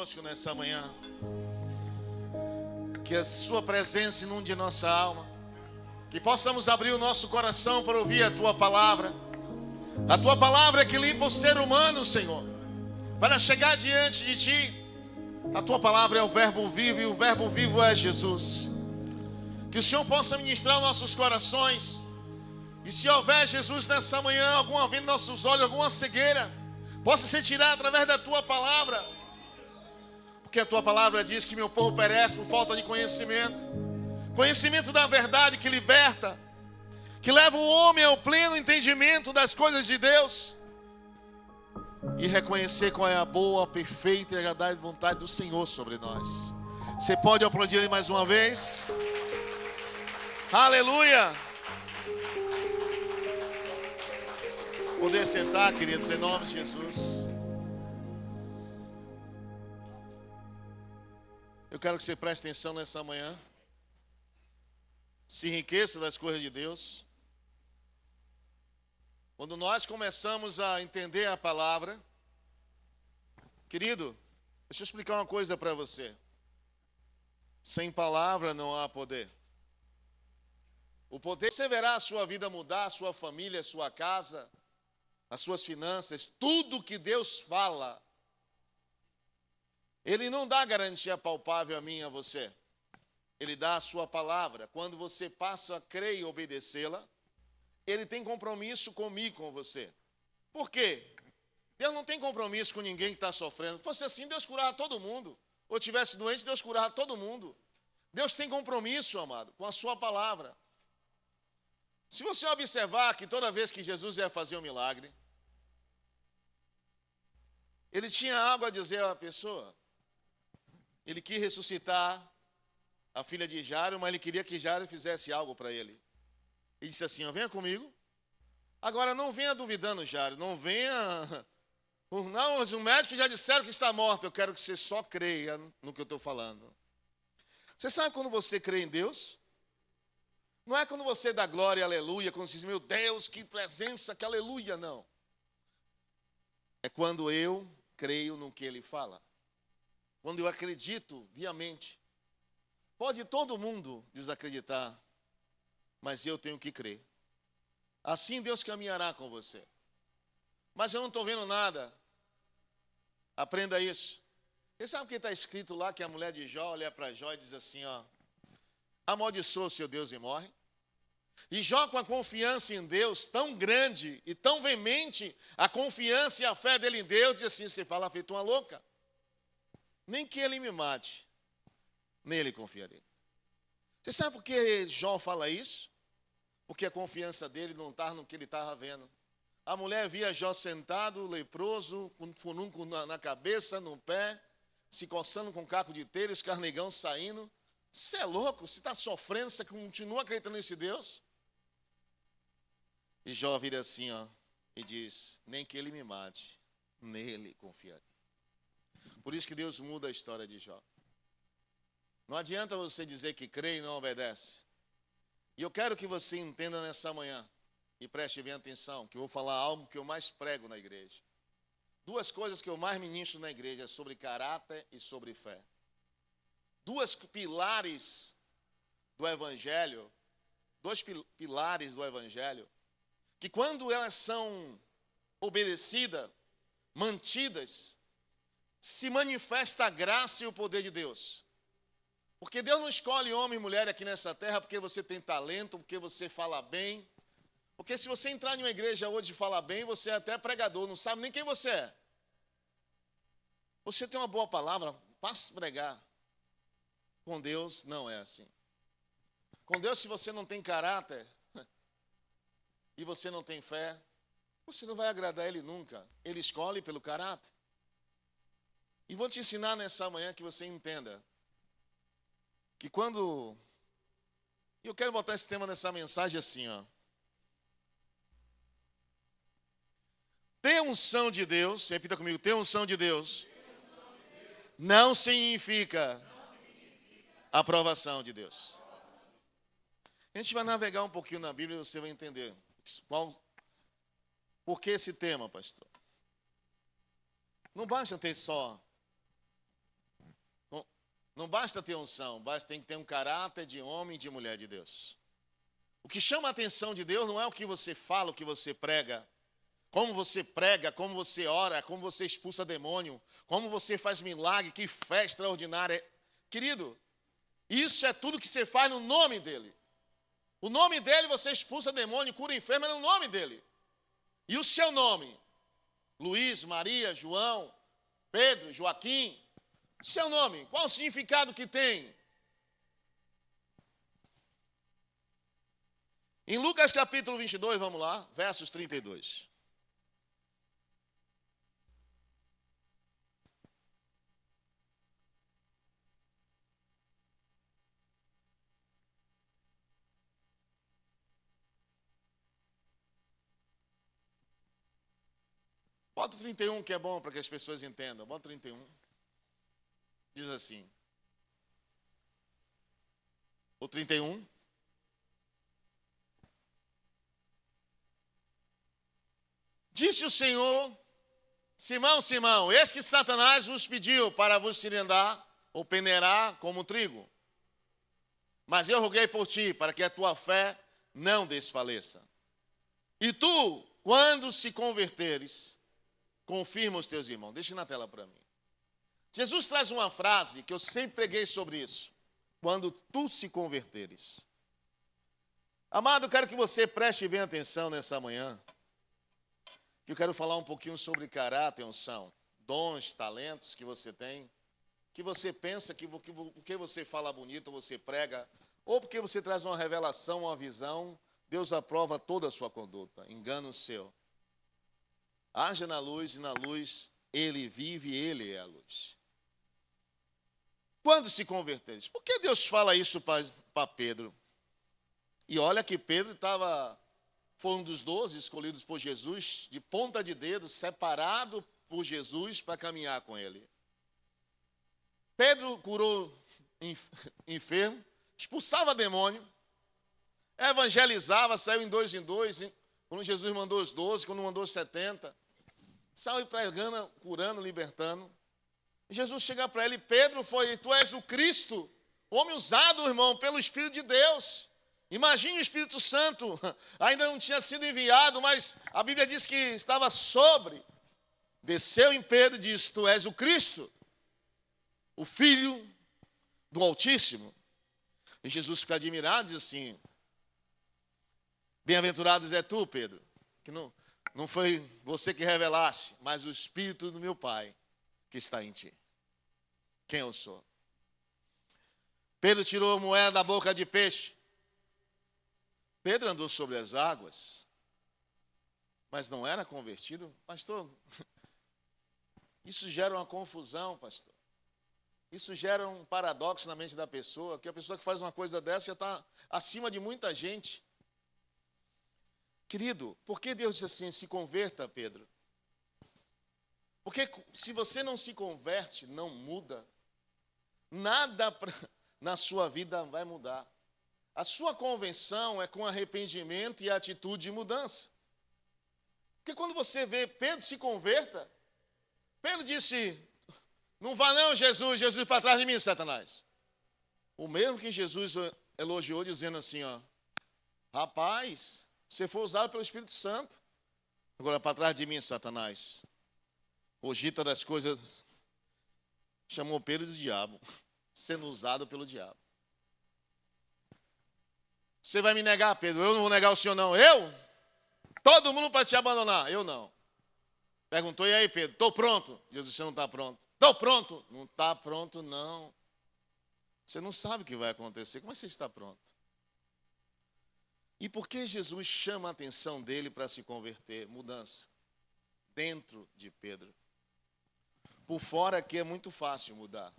conosco nessa manhã. Que a sua presença inunde nossa alma. Que possamos abrir o nosso coração para ouvir a tua palavra. A tua palavra é que limpa o ser humano, Senhor, para chegar diante de ti. A tua palavra é o verbo vivo e o verbo vivo é Jesus. Que o Senhor possa ministrar nossos corações. E se houver, Jesus, nessa manhã, alguma venda nos nossos olhos, alguma cegueira, possa ser tirada através da tua palavra. Porque a tua palavra diz que meu povo perece por falta de conhecimento. Conhecimento da verdade que liberta, que leva o homem ao pleno entendimento das coisas de Deus. E reconhecer qual é a boa, perfeita e agradável vontade do Senhor sobre nós. Você pode aplaudir Ele mais uma vez? Aleluia! Poder sentar, queridos, em nome de Jesus. Eu quero que você preste atenção nessa manhã. Se enriqueça das coisas de Deus. Quando nós começamos a entender a palavra, querido, deixa eu explicar uma coisa para você. Sem palavra não há poder. O poder você verá a sua vida mudar, a sua família, a sua casa, as suas finanças, tudo que Deus fala. Ele não dá garantia palpável a mim e a você. Ele dá a sua palavra. Quando você passa a crer e obedecê-la, Ele tem compromisso comigo, com você. Por quê? Deus não tem compromisso com ninguém que está sofrendo. Se fosse assim, Deus curava todo mundo. Ou tivesse doente, Deus curava todo mundo. Deus tem compromisso, amado, com a sua palavra. Se você observar que toda vez que Jesus ia fazer um milagre, Ele tinha algo a dizer à pessoa. Ele quis ressuscitar a filha de Jairo, mas ele queria que Jairo fizesse algo para ele. Ele disse assim, venha comigo. Agora não venha duvidando, Jairo, não venha... Não, os médicos já disseram que está morto, eu quero que você só creia no que eu estou falando. Você sabe quando você crê em Deus? Não é quando você dá glória, aleluia, quando você diz, meu Deus, que presença, que aleluia, não. É quando eu creio no que Ele fala. Quando eu acredito viamente. Pode todo mundo desacreditar, mas eu tenho que crer. Assim Deus caminhará com você. Mas eu não estou vendo nada. Aprenda isso. Você sabe o que está escrito lá, que a mulher de Jó olha para Jó e diz assim, amaldiçoa o seu Deus e morre. E Jó, com a confiança em Deus tão grande e tão veemente, a confiança e a fé dele em Deus, diz assim, você fala feito uma louca. Nem que ele me mate, nele confiarei. Você sabe por que Jó fala isso? Porque a confiança dele não estava no que ele estava vendo. A mulher via Jó sentado, leproso, com furúnculo na cabeça, no pé, se coçando com caco de telha, os carnegão saindo. Você é louco? Você está sofrendo, você continua acreditando nesse Deus? E Jó vira assim, e diz, nem que ele me mate, nele confiarei. Por isso que Deus muda a história de Jó. Não adianta você dizer que crê e não obedece. E eu quero que você entenda nessa manhã, e preste bem atenção, que eu vou falar algo que eu mais prego na igreja. Duas coisas que eu mais ministro na igreja, sobre caráter e sobre fé. Dois pilares do Evangelho, que quando elas são obedecidas, mantidas, se manifesta a graça e o poder de Deus. Porque Deus não escolhe homem e mulher aqui nessa terra porque você tem talento, porque você fala bem. Porque se você entrar em uma igreja hoje e falar bem, você é até pregador, não sabe nem quem você é. Você tem uma boa palavra, passe a pregar. Com Deus não é assim. Com Deus, se você não tem caráter e você não tem fé, você não vai agradar Ele nunca. Ele escolhe pelo caráter. E vou te ensinar nessa manhã que você entenda que quando... E eu quero botar esse tema nessa mensagem assim, Ter unção de Deus, repita comigo, ter unção de Deus não significa aprovação de Deus. A gente vai navegar um pouquinho na Bíblia e você vai entender por que esse tema, pastor. Não basta ter só Não basta ter unção, tem que ter um caráter de homem e de mulher de Deus. O que chama a atenção de Deus não é o que você fala, o que você prega, como você ora, como você expulsa demônio, como você faz milagre, que fé extraordinária. Querido, isso é tudo que você faz no nome dele. O nome dele você expulsa demônio, cura enfermo, é no nome dele. E o seu nome? Luiz, Maria, João, Pedro, Joaquim. Seu nome, qual o significado que tem? Em Lucas capítulo 22, vamos lá, versos 32. Bota o 31 que é bom para que as pessoas entendam. Bota o 31. Diz assim. O 31. Disse o Senhor, Simão, Simão, eis que Satanás vos pediu para vos cilindrar ou peneirar como trigo. Mas eu roguei por ti, para que a tua fé não desfaleça. E tu, quando se converteres, confirma os teus irmãos. Deixa na tela para mim. Jesus traz uma frase que eu sempre preguei sobre isso. Quando tu se converteres. Amado, eu quero que você preste bem atenção nessa manhã. Que eu quero falar um pouquinho sobre caráter, unção, dons, talentos que você tem. Que você pensa que porque você fala bonito, você prega, ou porque você traz uma revelação, uma visão, Deus aprova toda a sua conduta. Engano seu. Haja na luz e na luz ele vive, ele é a luz. Quando se converteres? Por que Deus fala isso para Pedro? E olha que Pedro foi um dos 12 escolhidos por Jesus, de ponta de dedo, separado por Jesus para caminhar com ele. Pedro curou enfermo, expulsava demônio, evangelizava, saiu em dois, quando Jesus mandou os 12, quando mandou os 70, saiu pregando, curando, libertando. E Jesus chega para ele, Pedro, tu és o Cristo, homem usado, irmão, pelo Espírito de Deus. Imagine o Espírito Santo, ainda não tinha sido enviado, mas a Bíblia diz que estava sobre. Desceu em Pedro e disse, tu és o Cristo, o Filho do Altíssimo. E Jesus fica admirado e diz assim, bem-aventurados é tu, Pedro, que não foi você que revelaste, mas o Espírito do meu Pai que está em ti. Quem eu sou? Pedro tirou a moeda da boca de peixe. Pedro andou sobre as águas, mas não era convertido. Pastor, isso gera uma confusão, pastor. Isso gera um paradoxo na mente da pessoa, que a pessoa que faz uma coisa dessa já está acima de muita gente. Querido, por que Deus diz assim, se converta, Pedro? Porque se você não se converte, não muda, nada na sua vida vai mudar. A sua conversão é com arrependimento e atitude de mudança. Porque quando você vê Pedro se converta, Pedro disse, não vá não, Jesus para trás de mim, Satanás. O mesmo que Jesus elogiou dizendo assim, rapaz, você foi usado pelo Espírito Santo. Agora para trás de mim, Satanás. Cogita das coisas, chamou Pedro de diabo, sendo usado pelo diabo. Você vai me negar, Pedro? Eu não vou negar o senhor, não. Eu? Todo mundo para te abandonar. Eu não. Perguntou, e aí, Pedro? Estou pronto. Jesus, você não está pronto. Estou pronto. Não está pronto, não. Você não sabe o que vai acontecer. Como é que você está pronto? E por que Jesus chama a atenção dele para se converter? Mudança. Dentro de Pedro. Por fora aqui é muito fácil mudar.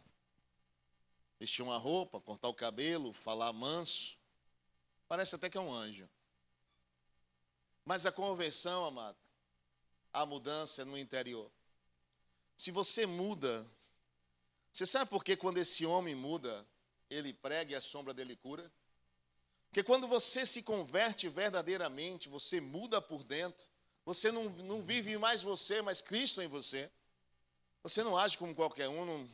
Vestir uma roupa, cortar o cabelo, falar manso. Parece até que é um anjo. Mas a conversão, amado, a mudança é no interior. Se você muda, você sabe por que quando esse homem muda, ele prega e a sombra dele cura? Porque quando você se converte verdadeiramente, você muda por dentro, você não vive mais você, mas Cristo em você. Você não age como qualquer um,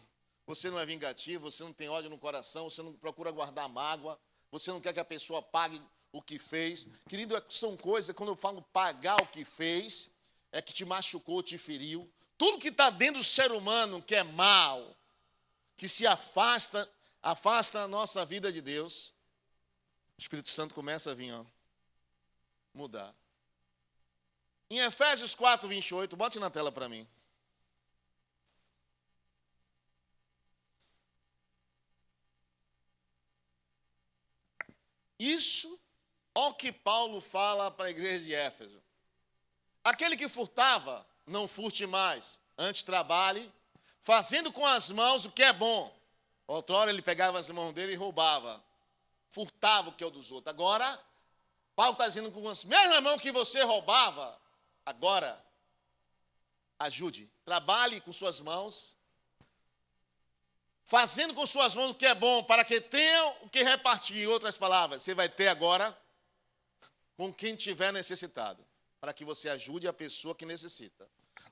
você não é vingativo, você não tem ódio no coração, você não procura guardar mágoa, você não quer que a pessoa pague o que fez. Querido, são coisas, quando eu falo pagar o que fez, é que te machucou, te feriu. Tudo que está dentro do ser humano que é mal, que se afasta a nossa vida de Deus, o Espírito Santo começa a vir, mudar. Em Efésios 4, 28, bote na tela para mim. Isso é o que Paulo fala para a igreja de Éfeso. Aquele que furtava, não furte mais, antes trabalhe, fazendo com as mãos o que é bom. Outrora ele pegava as mãos dele e roubava, furtava o que é o dos outros. Agora, Paulo está dizendo com as mesmas mãos que você roubava, agora, ajude, trabalhe com suas mãos, fazendo com suas mãos o que é bom, para que tenham o que repartir. Em outras palavras, você vai ter agora com quem tiver necessitado, para que você ajude a pessoa que necessita.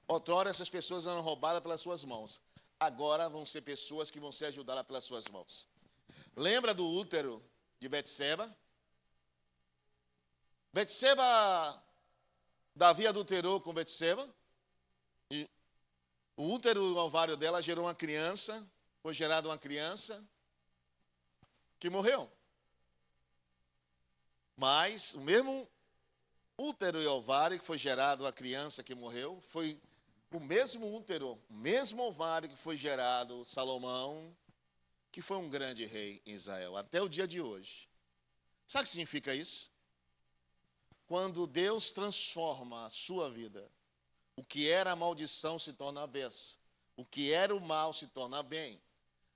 Outrora, essas pessoas eram roubadas pelas suas mãos. Agora vão ser pessoas que vão ser ajudadas pelas suas mãos. Lembra do útero de Betseba? Betseba, Davi adulterou com Betseba. E o útero e o ovário dela gerou uma criança. Foi gerada uma criança que morreu. Mas o mesmo útero e ovário que foi gerado a criança que morreu, foi o mesmo útero, o mesmo ovário que foi gerado Salomão, que foi um grande rei em Israel, até o dia de hoje. Sabe o que significa isso? Quando Deus transforma a sua vida, o que era a maldição se torna a bênção, o que era o mal se torna bem.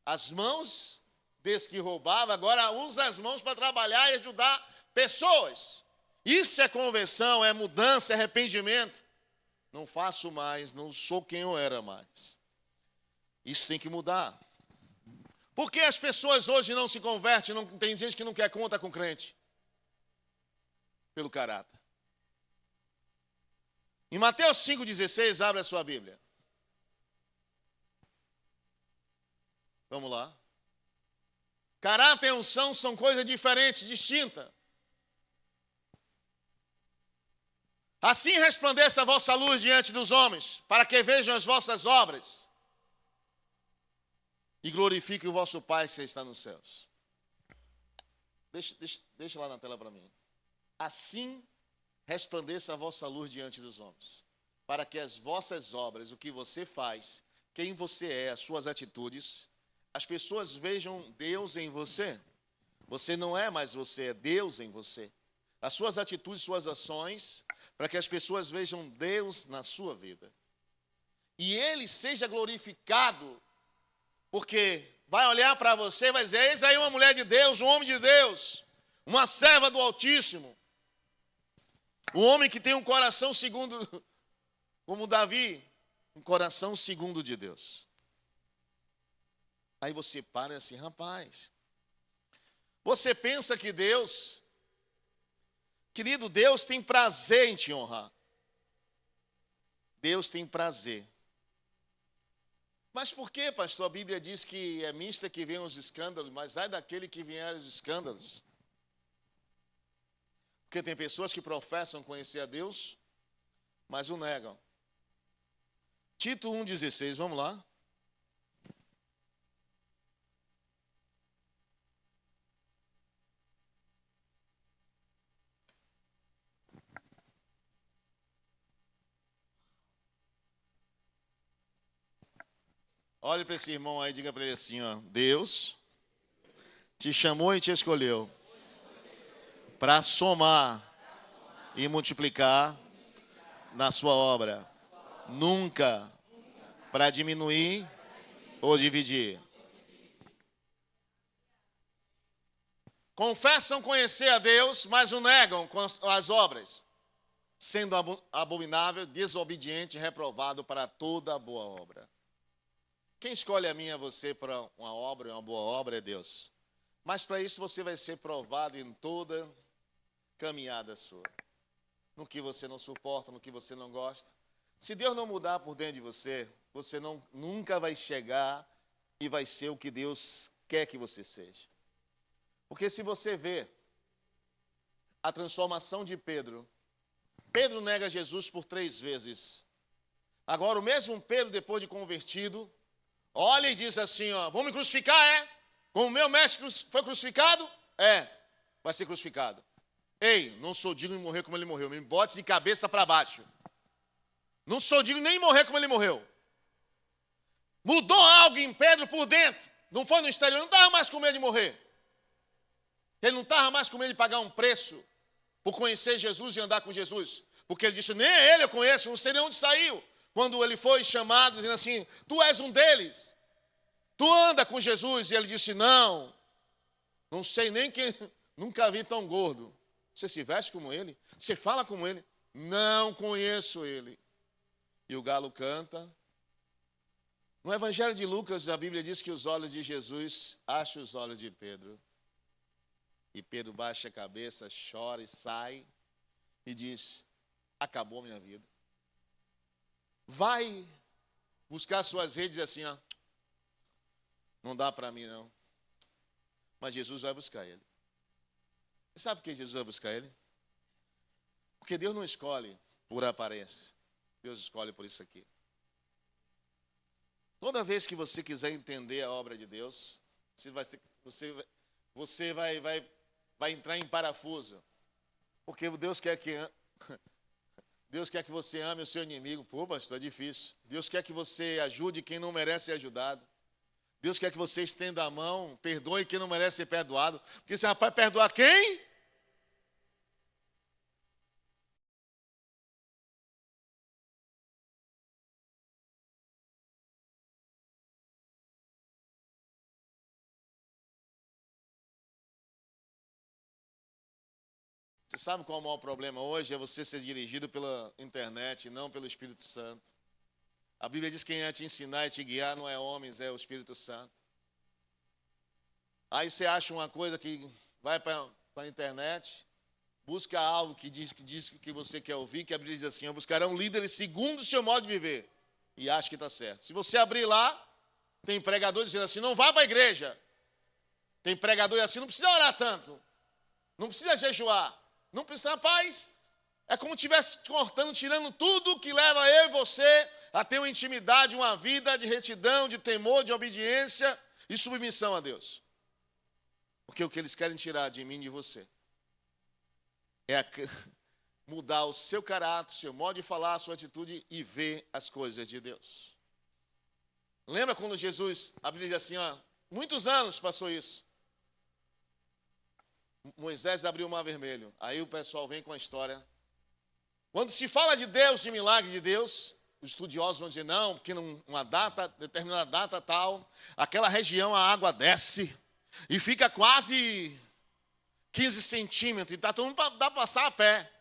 As mãos desse que roubava, agora usa as mãos para trabalhar e ajudar pessoas. Isso é conversão, é mudança, é arrependimento. Não faço mais, não sou quem eu era mais. Isso tem que mudar. Por que as pessoas hoje não se convertem? Não, tem gente que não quer conta com crente. Pelo caráter. Em Mateus 5,16, abre a sua Bíblia. Vamos lá. Caráter e unção são coisas diferentes, distintas. Assim resplandeça a vossa luz diante dos homens, para que vejam as vossas obras e glorifiquem o vosso Pai que está nos céus. Deixa lá na tela para mim. Assim resplandeça a vossa luz diante dos homens, para que as vossas obras, o que você faz, quem você é, as suas atitudes, as pessoas vejam Deus em você. Você não é mais você, é Deus em você. As suas atitudes, suas ações, para que as pessoas vejam Deus na sua vida. E Ele seja glorificado, porque vai olhar para você e vai dizer, eis aí uma mulher de Deus, um homem de Deus, uma serva do Altíssimo. Um homem que tem um coração segundo, como Davi, um coração segundo de Deus. Aí você para assim, rapaz, você pensa que Deus, querido, Deus tem prazer em te honrar. Deus tem prazer. Mas por que, pastor? A Bíblia diz que é mista que vem os escândalos, mas ai daquele que vier os escândalos. Porque tem pessoas que professam conhecer a Deus, mas o negam. Tito 1,16, vamos lá. Olhe para esse irmão aí e diga para ele assim, Deus te chamou e te escolheu para somar e multiplicar na sua obra. Nunca para diminuir ou dividir. Confessam conhecer a Deus, mas o negam com as obras, sendo abominável, desobediente e reprovado para toda boa obra. Quem escolhe a mim e a você para uma obra, uma boa obra, é Deus. Mas para isso você vai ser provado em toda caminhada sua. No que você não suporta, no que você não gosta. Se Deus não mudar por dentro de você, você nunca vai chegar e vai ser o que Deus quer que você seja. Porque se você vê a transformação de Pedro, Pedro nega Jesus por 3 vezes. Agora o mesmo Pedro, depois de convertido, olha e diz assim, ó, vão me crucificar, é? Como o meu mestre foi crucificado? É, vai ser crucificado. Ei, não sou digno de morrer como ele morreu, me bote de cabeça para baixo. Não sou digno nem de morrer como ele morreu. Mudou algo em Pedro por dentro. Não foi no exterior, não estava mais com medo de morrer. Ele não estava mais com medo de pagar um preço por conhecer Jesus e andar com Jesus. Porque ele disse, nem ele eu conheço, não sei nem onde saiu. Quando ele foi chamado, dizendo assim, tu és um deles. Tu anda com Jesus. E ele disse, não sei nem quem, nunca vi tão gordo. Você se veste como ele? Você fala como ele? Não conheço ele. E o galo canta. No Evangelho de Lucas, a Bíblia diz que os olhos de Jesus acham os olhos de Pedro. E Pedro baixa a cabeça, chora e sai e diz, acabou minha vida. Vai buscar suas redes assim, ó. Não dá para mim não. Mas Jesus vai buscar ele. E sabe por que Jesus vai buscar ele? Porque Deus não escolhe por aparência. Deus escolhe por isso aqui. Toda vez que você quiser entender a obra de Deus, você vai entrar em parafuso. Porque Deus quer que você ame o seu inimigo. Pô, pastor, é difícil. Deus quer que você ajude quem não merece ser ajudado. Deus quer que você estenda a mão, perdoe quem não merece ser perdoado. Porque esse rapaz perdoar quem? Você sabe qual é o maior problema hoje? É você ser dirigido pela internet e não pelo Espírito Santo. A Bíblia diz que quem é te ensinar e te guiar não é homens, é o Espírito Santo. Aí você acha uma coisa que vai para a internet, busca algo que diz que você quer ouvir, que a Bíblia diz assim, buscarão líderes segundo o seu modo de viver. E acha que está certo. Se você abrir lá, tem pregador dizendo assim, não vá para a igreja. Tem pregador assim, não precisa orar tanto. Não precisa jejuar. Não precisa, rapaz, é como se estivesse cortando, tirando tudo que leva eu e você a ter uma intimidade, uma vida de retidão, de temor, de obediência e submissão a Deus. Porque o que eles querem tirar de mim e de você é mudar o seu caráter, o seu modo de falar, a sua atitude e ver as coisas de Deus. Lembra quando Jesus, a Bíblia diz assim, ó, muitos anos passou isso. Moisés abriu o mar vermelho. Aí o pessoal vem com a história. Quando se fala de Deus, de milagre de Deus, os estudiosos vão dizer, não, porque numa data, determinada data tal, aquela região a água desce e fica quase 15 centímetros, e tá todo mundo dá para passar a pé.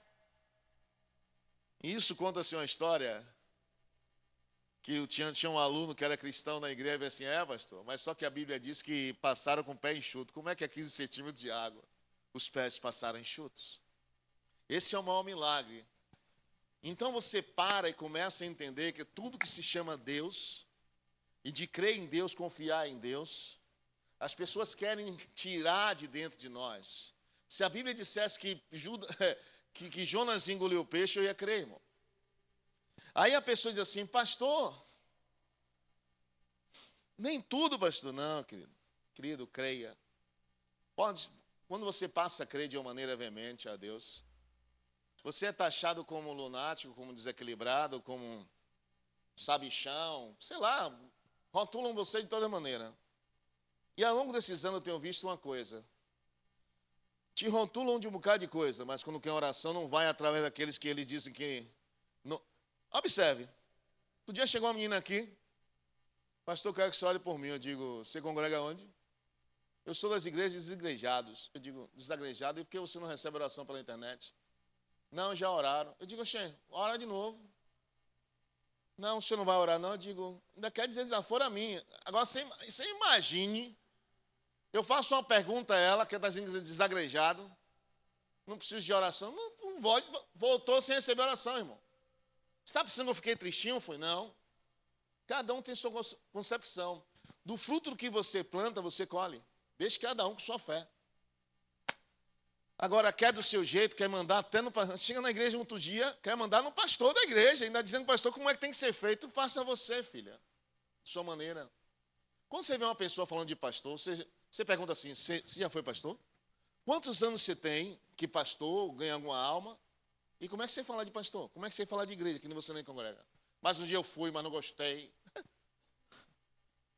E isso conta-se uma história que tinha um aluno que era cristão na igreja e assim, pastor, mas só que a Bíblia diz que passaram com o pé enxuto. Como é que é 15 centímetros de água? Os pés passaram enxutos. Esse é o maior milagre. Então você para e começa a entender que tudo que se chama Deus, e de crer em Deus, confiar em Deus, as pessoas querem tirar de dentro de nós. Se a Bíblia dissesse que Jonas engoliu o peixe, eu ia crer, irmão. Aí a pessoa diz assim, pastor, nem tudo, pastor. Não, querido, creia. Quando você passa a crer de uma maneira veemente a Deus, você é taxado como lunático, como desequilibrado, como um sabichão, sei lá, rotulam você de toda maneira. E ao longo desses anos eu tenho visto uma coisa. Te rotulam de um bocado de coisa, mas quando quer oração não vai através daqueles que eles dizem que... Não. Observe, outro dia chegou uma menina aqui, pastor, eu quero que você ore por mim. Eu digo, você congrega onde? Eu sou das igrejas desigrejados. Eu digo, desagrejado, e por que você não recebe oração pela internet? Não, já oraram. Eu digo, oxê, ora de novo. Não, o senhor não vai orar, não. Eu digo, ainda quer dizer se for a minha. Agora, você imagine, eu faço uma pergunta a ela, que é das igrejas desagrejado, não preciso de oração. Não pode, voltou sem receber oração, irmão. Você está precisando que eu fiquei tristinho? Foi, não. Cada um tem sua concepção. Do fruto do que você planta, você colhe. Deixe cada um com sua fé. Agora, quer do seu jeito, quer mandar até no pastor. Chega na igreja um outro dia, quer mandar no pastor da igreja, ainda dizendo, pastor, como é que tem que ser feito? Faça você, filha, de sua maneira. Quando você vê uma pessoa falando de pastor, você pergunta assim, você já foi pastor? Quantos anos você tem que pastor ganha alguma alma? E como é que você fala de pastor? Como é que você fala de igreja, que você nem congrega? Mas um dia eu fui, mas não gostei.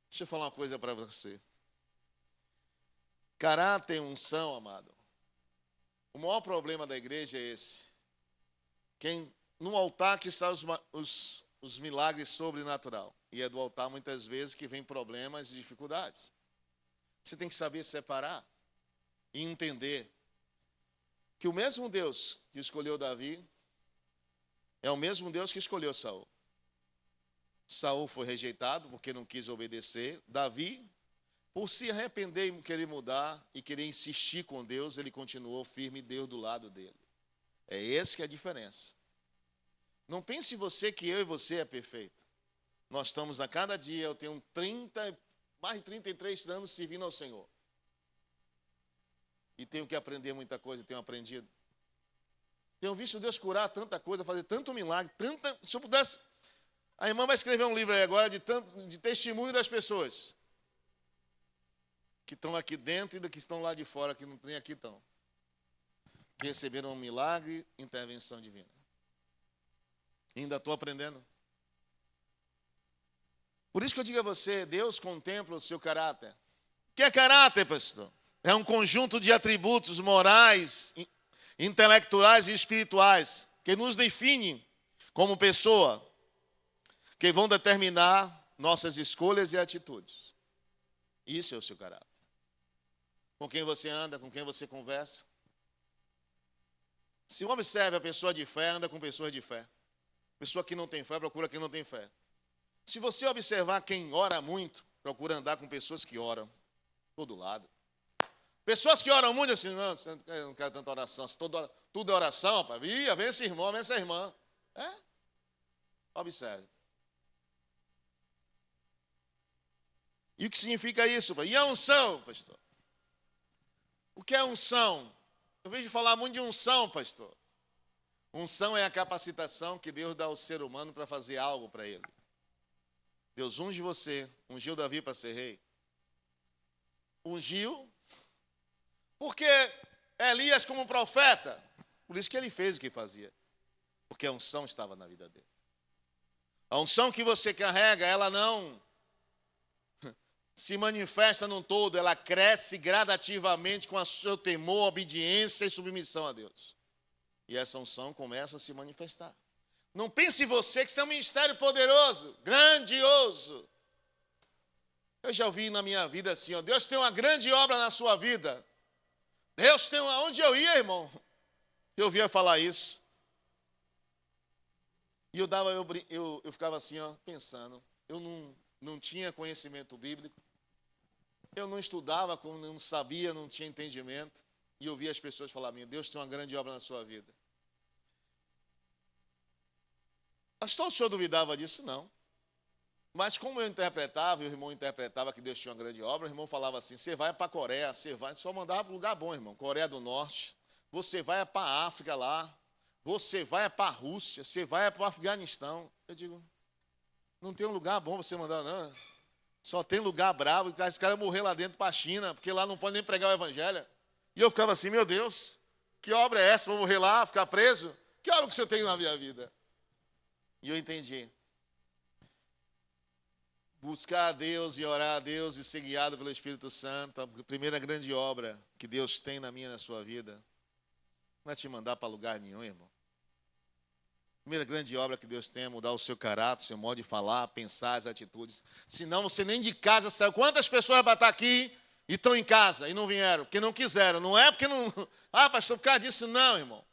Deixa eu falar uma coisa para você. Caráter e unção, amado. O maior problema da igreja é esse. No altar que estão os milagres sobrenaturais. E é do altar, muitas vezes, que vem problemas e dificuldades. Você tem que saber separar e entender que o mesmo Deus que escolheu Davi é o mesmo Deus que escolheu Saul. Saul foi rejeitado porque não quis obedecer. Davi, por se arrepender e querer mudar e querer insistir com Deus, ele continuou firme e Deus do lado dele. É esse que é a diferença. Não pense você que eu e você é perfeito. Nós estamos a cada dia, eu tenho mais de 33 anos servindo ao Senhor. E tenho que aprender muita coisa, tenho aprendido. Tenho visto Deus curar tanta coisa, fazer tanto milagre, se eu pudesse... A irmã vai escrever um livro aí agora de testemunho das pessoas que estão aqui dentro e que estão lá de fora, que não tem aqui estão. Que receberam um milagre, intervenção divina. Ainda estou aprendendo. Por isso que eu digo a você, Deus contempla o seu caráter. O que é caráter, pastor? É um conjunto de atributos morais, intelectuais e espirituais que nos definem como pessoa, que vão determinar nossas escolhas e atitudes. Isso é o seu caráter. Com quem você anda, com quem você conversa. Se observa a pessoa de fé, anda com pessoas de fé. Pessoa que não tem fé, procura quem não tem fé. Se você observar quem ora muito, procura andar com pessoas que oram. Todo lado. Pessoas que oram muito assim, não quero tanta oração. Se tudo é oração, rapaz. Vem esse irmão, vem essa irmã. Observe. E o que significa isso? E a unção, pastor? O que é unção? Eu vejo falar muito de unção, pastor. Unção é a capacitação que Deus dá ao ser humano para fazer algo para ele. Deus unge você, ungiu Davi para ser rei. Ungiu, porque Elias como profeta, por isso que ele fez o que fazia. Porque a unção estava na vida dele. A unção que você carrega, ela não se manifesta num todo, ela cresce gradativamente com o seu temor, obediência e submissão a Deus. E essa unção começa a se manifestar. Não pense você que você tem um ministério poderoso, grandioso. Eu já ouvi na minha vida assim, ó, Deus tem uma grande obra na sua vida. Deus tem onde eu ia, irmão. Eu ouvia falar isso. E eu ficava assim, ó, pensando. Eu não tinha conhecimento bíblico. Eu não estudava, não sabia, não tinha entendimento. E eu via as pessoas falarem, Deus tem uma grande obra na sua vida. Pastor, o senhor duvidava disso? Não. Mas como eu interpretava, e o irmão interpretava que Deus tinha uma grande obra, o irmão falava assim, você vai para a Coreia, só mandava para um lugar bom, irmão, Coreia do Norte, você vai para a África lá, você vai para a Rússia, você vai para o Afeganistão. Eu digo, não tem um lugar bom para você mandar, não. Só tem lugar bravo, esse cara morrer lá dentro para a China, porque lá não pode nem pregar o evangelho. E eu ficava assim, meu Deus, que obra é essa? Vou morrer lá, ficar preso? Que obra que o senhor tem na minha vida? E eu entendi. Buscar a Deus e orar a Deus e ser guiado pelo Espírito Santo, a primeira grande obra que Deus tem na minha e na sua vida, não é te mandar para lugar nenhum, irmão. A primeira grande obra que Deus tem é mudar o seu caráter, o seu modo de falar, pensar, as atitudes. Senão você nem de casa saiu. Quantas pessoas vão estar aqui e estão em casa e não vieram? Porque não quiseram. Não é porque não... Ah, pastor, por causa disso, não, irmão.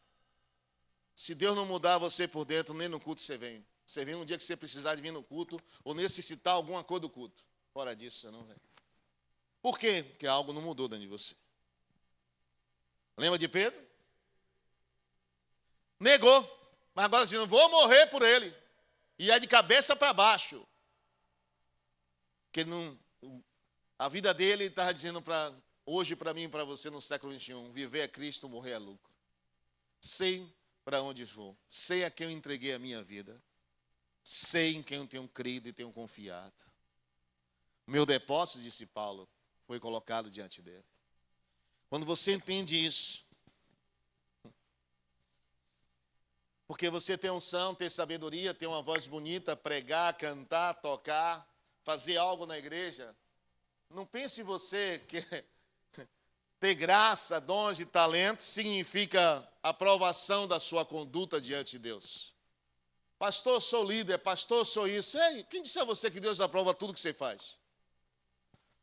Se Deus não mudar você por dentro, nem no culto você vem. Você vem no dia que você precisar de vir no culto ou necessitar alguma coisa do culto. Fora disso, você não vem. Por quê? Porque algo não mudou dentro de você. Lembra de Pedro? Negou. Mas agora assim, não vou morrer por ele. E é de cabeça para baixo. Porque A vida dele estava dizendo hoje para mim e para você no século XXI, viver é Cristo, morrer é lucro. Sei para onde vou, sei a quem eu entreguei a minha vida, sei em quem eu tenho crido e tenho confiado. Meu depósito, disse Paulo, foi colocado diante dele. Quando você entende isso, porque você tem unção, tem sabedoria, tem uma voz bonita, pregar, cantar, tocar, fazer algo na igreja, não pense você que ter graça, dons e talentos significa aprovação da sua conduta diante de Deus. Pastor, sou líder, pastor, sou isso. Ei, quem disse a você que Deus aprova tudo que você faz? Se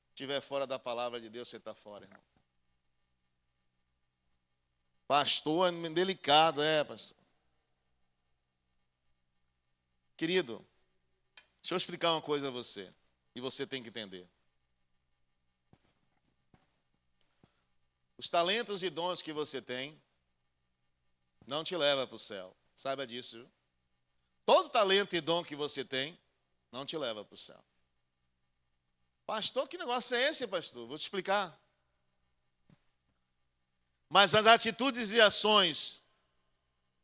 estiver fora da palavra de Deus, você está fora, irmão. Pastor é delicado, pastor. Querido, deixa eu explicar uma coisa a você, e você tem que entender. Os talentos e dons que você tem não te leva para o céu. Saiba disso. Viu? Todo talento e dom que você tem não te leva para o céu. Pastor, que negócio é esse, pastor? Vou te explicar. Mas as atitudes e ações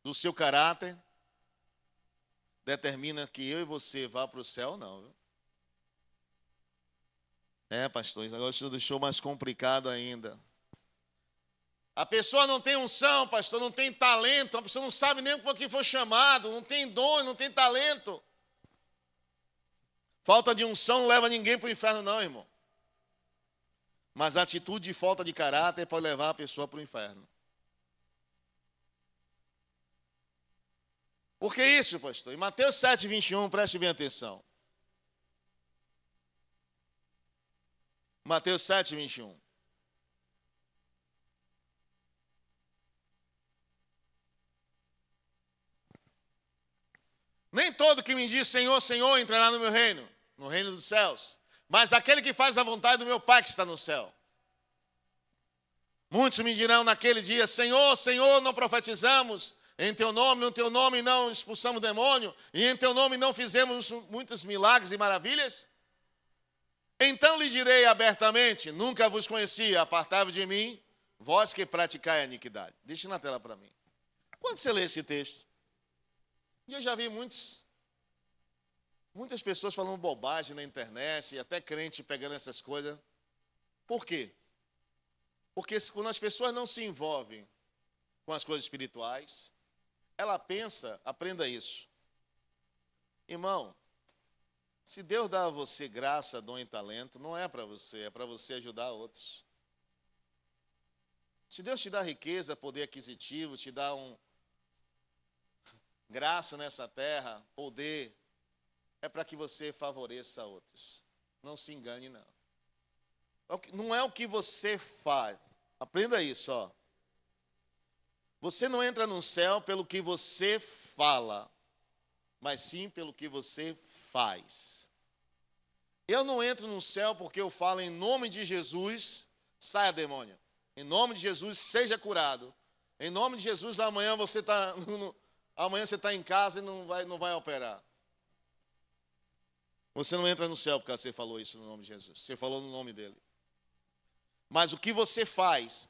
do seu caráter determinam que eu e você vá para o céu ou não. Viu? Pastor, agora isso deixou mais complicado ainda. A pessoa não tem unção, pastor, não tem talento, a pessoa não sabe nem para que foi chamado, não tem dom, não tem talento. Falta de unção não leva ninguém para o inferno não, irmão. Mas a atitude de falta de caráter pode levar a pessoa para o inferno. Por que isso, pastor? Em Mateus 7, 21, preste bem atenção. Mateus 7, 21. Nem todo que me diz Senhor, Senhor entrará no meu reino, no reino dos céus, mas aquele que faz a vontade do meu Pai que está no céu. Muitos me dirão naquele dia, Senhor, Senhor, não profetizamos em teu nome, no teu nome não expulsamos demônio, e em teu nome não fizemos muitos milagres e maravilhas? Então lhe direi abertamente, nunca vos conheci, apartai-vos de mim, vós que praticai a iniquidade. Deixa na tela para mim. Quando você lê esse texto, eu já vi muitas pessoas falando bobagem na internet, e até crente pegando essas coisas. Por quê? Porque quando as pessoas não se envolvem com as coisas espirituais, ela pensa, aprenda isso. Irmão, se Deus dá a você graça, dom e talento, não é para você, é para você ajudar outros. Se Deus te dá riqueza, poder aquisitivo, te dá graça nessa terra, poder, é para que você favoreça outros. Não se engane, não. Não é o que você faz. Aprenda isso, ó. Você não entra no céu pelo que você fala, mas sim pelo que você faz. Eu não entro no céu porque eu falo em nome de Jesus, saia demônio. Em nome de Jesus, seja curado. Em nome de Jesus, amanhã você está em casa e não vai operar. Você não entra no céu porque você falou isso no nome de Jesus. Você falou no nome dele. Mas o que você faz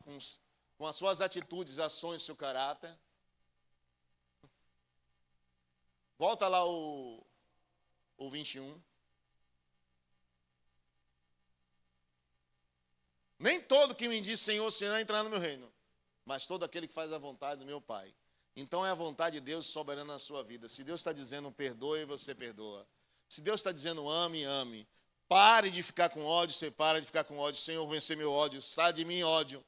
com as suas atitudes, ações, seu caráter. Volta lá o 21. Nem todo que me diz Senhor, Senhor entrará no meu reino, mas todo aquele que faz a vontade do meu Pai. Então é a vontade de Deus soberana na sua vida. Se Deus está dizendo perdoe, você perdoa. Se Deus está dizendo ame, ame. Pare de ficar com ódio, você para de ficar com ódio. Senhor, vencer meu ódio, sai de mim ódio.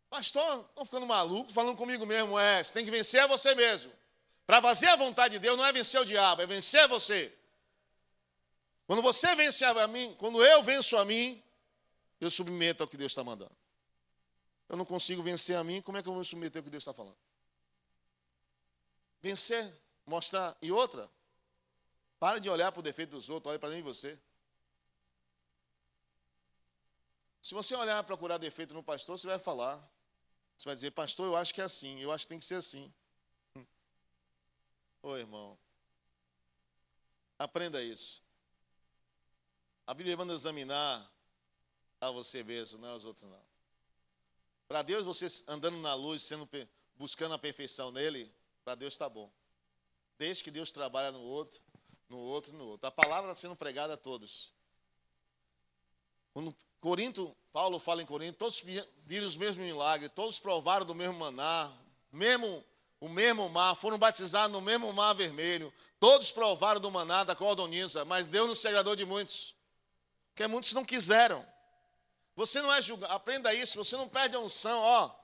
Pastor, estão ficando maluco, falando comigo mesmo. Você tem que vencer a você mesmo. Para fazer a vontade de Deus não é vencer o diabo, é vencer você. Quando você vence a mim, quando eu venço a mim, eu submeto ao que Deus está mandando. Eu não consigo vencer a mim, como é que eu vou submeter ao que Deus está falando? Vencer, mostrar. E outra, pare de olhar para o defeito dos outros, olhe para dentro de você. Se você olhar para procurar defeito no pastor, você vai falar. Você vai dizer, pastor, eu acho que é assim, eu acho que tem que ser assim. Ô irmão, aprenda isso. A Bíblia manda examinar a você mesmo, não aos outros não. Para Deus, você andando na luz, buscando a perfeição nele, para Deus está bom. Desde que Deus trabalha no outro, no outro, no outro. A palavra está sendo pregada a todos. Quando Paulo fala em Corinto, todos viram os mesmos milagres, todos provaram do mesmo maná, o mesmo mar, foram batizados no mesmo mar vermelho, todos provaram do maná da cordoniza, mas Deus não se agradou de muitos, porque muitos não quiseram. Você não é julgado, aprenda isso, você não perde a unção, ó.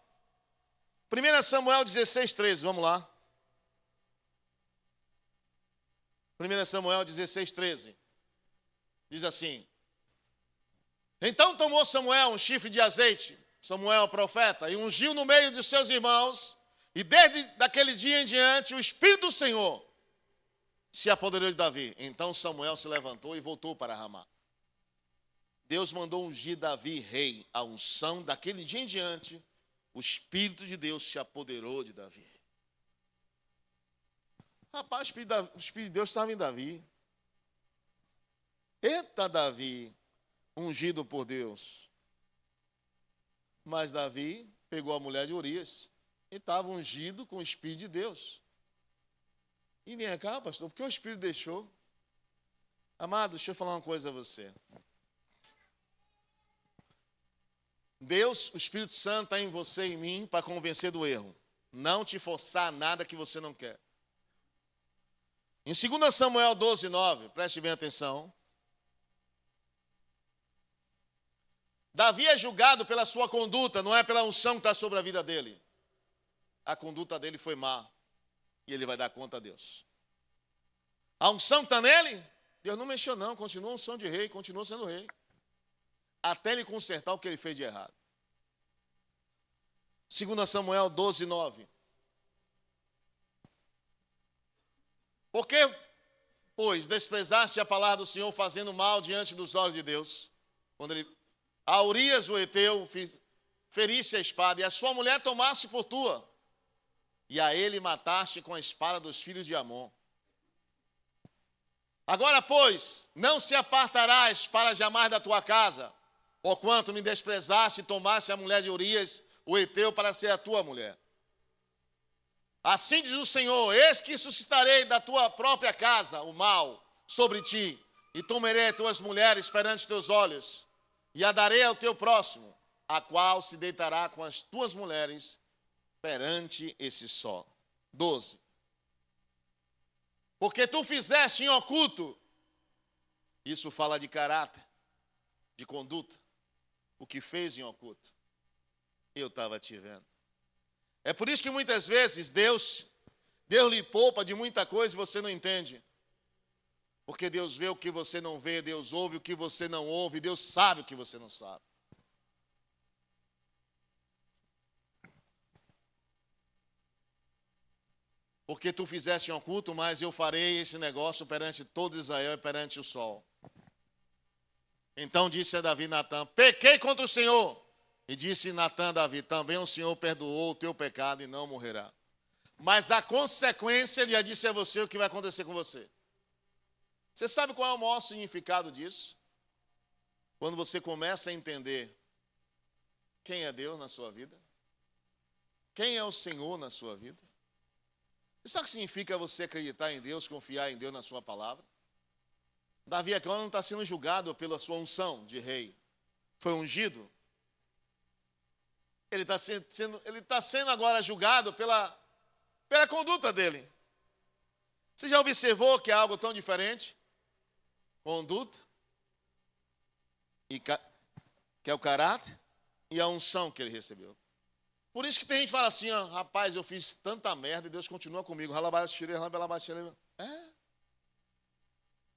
1 Samuel 16:13, vamos lá. 1 Samuel 16:13, diz assim: então tomou Samuel um chifre de azeite, Samuel profeta, e ungiu no meio de seus irmãos, e desde daquele dia em diante o Espírito do Senhor se apoderou de Davi. Então Samuel se levantou e voltou para Ramá. Deus mandou ungir Davi rei. A unção daquele dia em diante, o Espírito de Deus se apoderou de Davi. Rapaz, o Espírito de Deus estava em Davi. Eita, Davi, ungido por Deus. Mas Davi pegou a mulher de Urias e estava ungido com o Espírito de Deus. E vem cá, pastor, porque o Espírito deixou? Amado, deixa eu falar uma coisa a você. Deus, o Espírito Santo está em você e em mim para convencer do erro. Não te forçar a nada que você não quer. Em 2 Samuel 12:9, preste bem atenção. Davi é julgado pela sua conduta, não é pela unção que está sobre a vida dele. A conduta dele foi má. E ele vai dar conta a Deus. A unção está nele? Deus não mexeu não, continua a unção de rei, continua sendo rei. Até ele consertar o que ele fez de errado. 2 Samuel 12:9. Por que, pois, desprezaste a palavra do Senhor, fazendo mal diante dos olhos de Deus? Quando ele, a Urias o heteu, ferisse a espada, e a sua mulher tomasse por tua, e a ele mataste com a espada dos filhos de Amon. Agora, pois, não se apartarás para jamais da tua casa, porquanto me desprezaste e tomaste a mulher de Urias, o heteu, para ser a tua mulher. Assim diz o Senhor: eis que suscitarei da tua própria casa o mal sobre ti, e tomarei as tuas mulheres perante os teus olhos, e a darei ao teu próximo, a qual se deitará com as tuas mulheres perante esse sol. 12. Porque tu fizeste em oculto, isso fala de caráter, de conduta, o que fez em oculto, eu estava te vendo. É por isso que muitas vezes Deus lhe poupa de muita coisa e você não entende. Porque Deus vê o que você não vê, Deus ouve o que você não ouve, Deus sabe o que você não sabe. Porque tu fizeste em oculto, mas eu farei esse negócio perante todo Israel e perante o sol. Então disse a Davi Natã: pequei contra o Senhor. E disse Natã a Davi: também o Senhor perdoou o teu pecado e não morrerá. Mas a consequência, ele já disse a você o que vai acontecer com você. Você sabe qual é o maior significado disso? Quando você começa a entender quem é Deus na sua vida, quem é o Senhor na sua vida. E sabe o que significa você acreditar em Deus, confiar em Deus na sua palavra? Davi agora não está sendo julgado pela sua unção de rei. Foi ungido. Ele está sendo agora julgado pela conduta dele. Você já observou que é algo tão diferente? Conduta, que é o caráter, e a unção que ele recebeu. Por isso que tem gente que fala assim, ó, rapaz, eu fiz tanta merda e Deus continua comigo.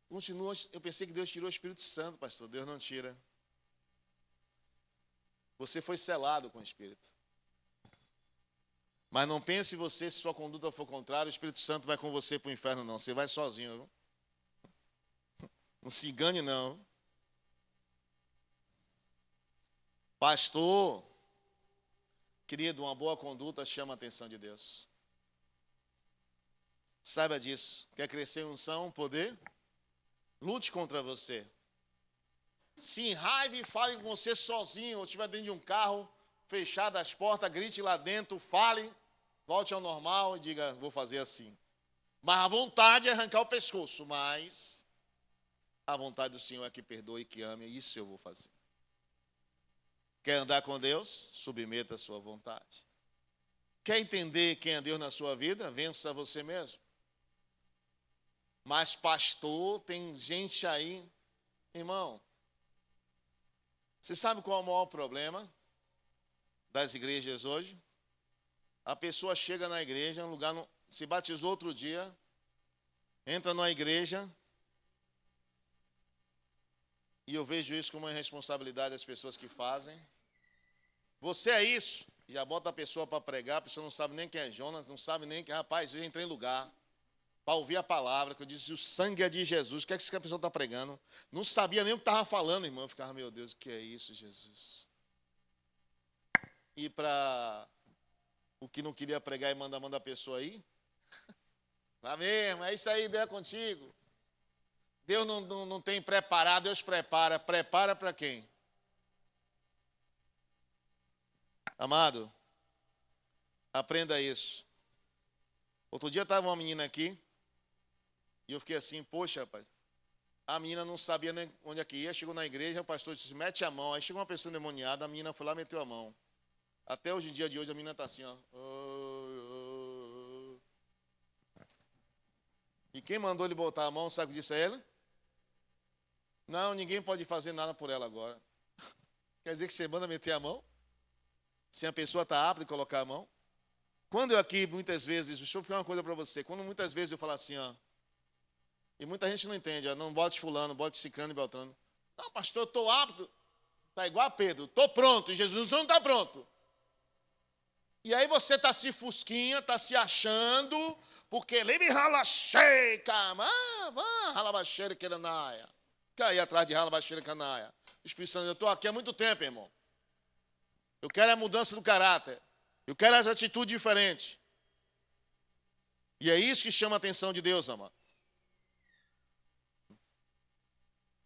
Continua, eu pensei que Deus tirou o Espírito Santo, pastor. Deus não tira. Você foi selado com o Espírito. Mas não pense você, se sua conduta for contrária, o Espírito Santo vai com você para o inferno, não. Você vai sozinho, viu? Não se engane, não. Pastor, querido, uma boa conduta chama a atenção de Deus. Saiba disso. Quer crescer em unção, poder? Lute contra você. se enraive e fale com você sozinho, ou estiver dentro de um carro, fechado as portas, grite lá dentro, fale, volte ao normal e diga, vou fazer assim. Mas a vontade é arrancar o pescoço, mas a vontade do Senhor é que perdoe e que ame, e isso eu vou fazer. Quer andar com Deus? Submeta a sua vontade. Quer entender quem é Deus na sua vida? Vença você mesmo. Mas pastor, tem gente aí, irmão, você sabe qual é o maior problema das igrejas hoje? A pessoa chega na igreja, um lugar, se batizou outro dia, entra na igreja, e eu vejo isso como uma irresponsabilidade das pessoas que fazem. Você é isso, já bota a pessoa para pregar, a pessoa não sabe nem quem é Jonas, não sabe nem quem, rapaz, eu entrei em lugar para ouvir a palavra, que eu disse, o sangue é de Jesus, o que é que essa pessoa está pregando? Não sabia nem o que estava falando, irmão, eu ficava, meu Deus, o que é isso, Jesus? E para o que não queria pregar e manda a pessoa aí? Tá mesmo, é isso aí, Deus é contigo. Deus não tem preparado, Deus prepara. Prepara para quem? Amado, aprenda isso. Outro dia estava uma menina aqui, e eu fiquei assim, poxa, rapaz, a menina não sabia nem onde é que ia, chegou na igreja, o pastor disse, mete a mão, aí chegou uma pessoa endemoniada, a menina foi lá e meteu a mão. Até hoje, dia de hoje, a menina está assim, ó. E quem mandou ele botar a mão, sabe o que disse a ele? Não, ninguém pode fazer nada por ela agora. Quer dizer que você manda meter a mão? Se a pessoa está apta de colocar a mão? Quando eu aqui, muitas vezes, deixa eu falar uma coisa para você, quando muitas vezes eu falo assim, ó, e muita gente não entende, ó, não bote fulano, bote ciclano e beltrano. Não, pastor, eu estou apto. Está igual a Pedro, estou pronto, e Jesus não está pronto. E aí você está se fusquinha, está se achando, porque ele me ralaxei, cama, ralabaxeira queranaia. Caí atrás de ralabaxeira canaia. Espírito Santo, eu estou aqui há muito tempo, irmão. Eu quero a mudança do caráter. Eu quero as atitudes diferentes. E é isso que chama a atenção de Deus, amado.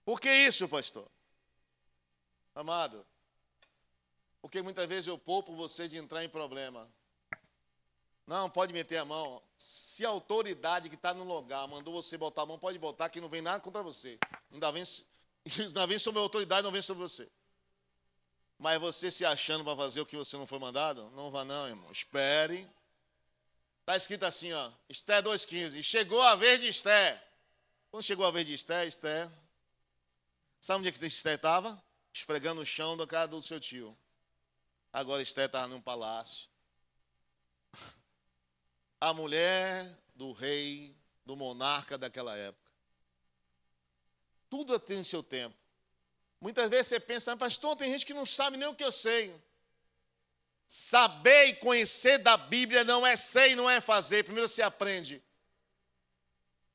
Por que isso, pastor? Amado, porque muitas vezes eu poupo você de entrar em problema. Não, pode meter a mão. Se a autoridade que está no lugar mandou você botar a mão, pode botar, que não vem nada contra você. Ainda vem sobre a autoridade, não vem sobre você. Mas você se achando para fazer o que você não foi mandado, não vá não, irmão. Espere. Está escrito assim, ó, Esté 2,15. E chegou a vez de Esté. Quando chegou a vez de Esté, sabe onde é que Esté estava? Esfregando o chão da casa do seu tio. Agora Esté estava num palácio. A mulher do rei, do monarca daquela época. Tudo tem seu tempo. Muitas vezes você pensa, pastor, tem gente que não sabe nem o que eu sei. Saber e conhecer da Bíblia não é ser e não é fazer. Primeiro você aprende.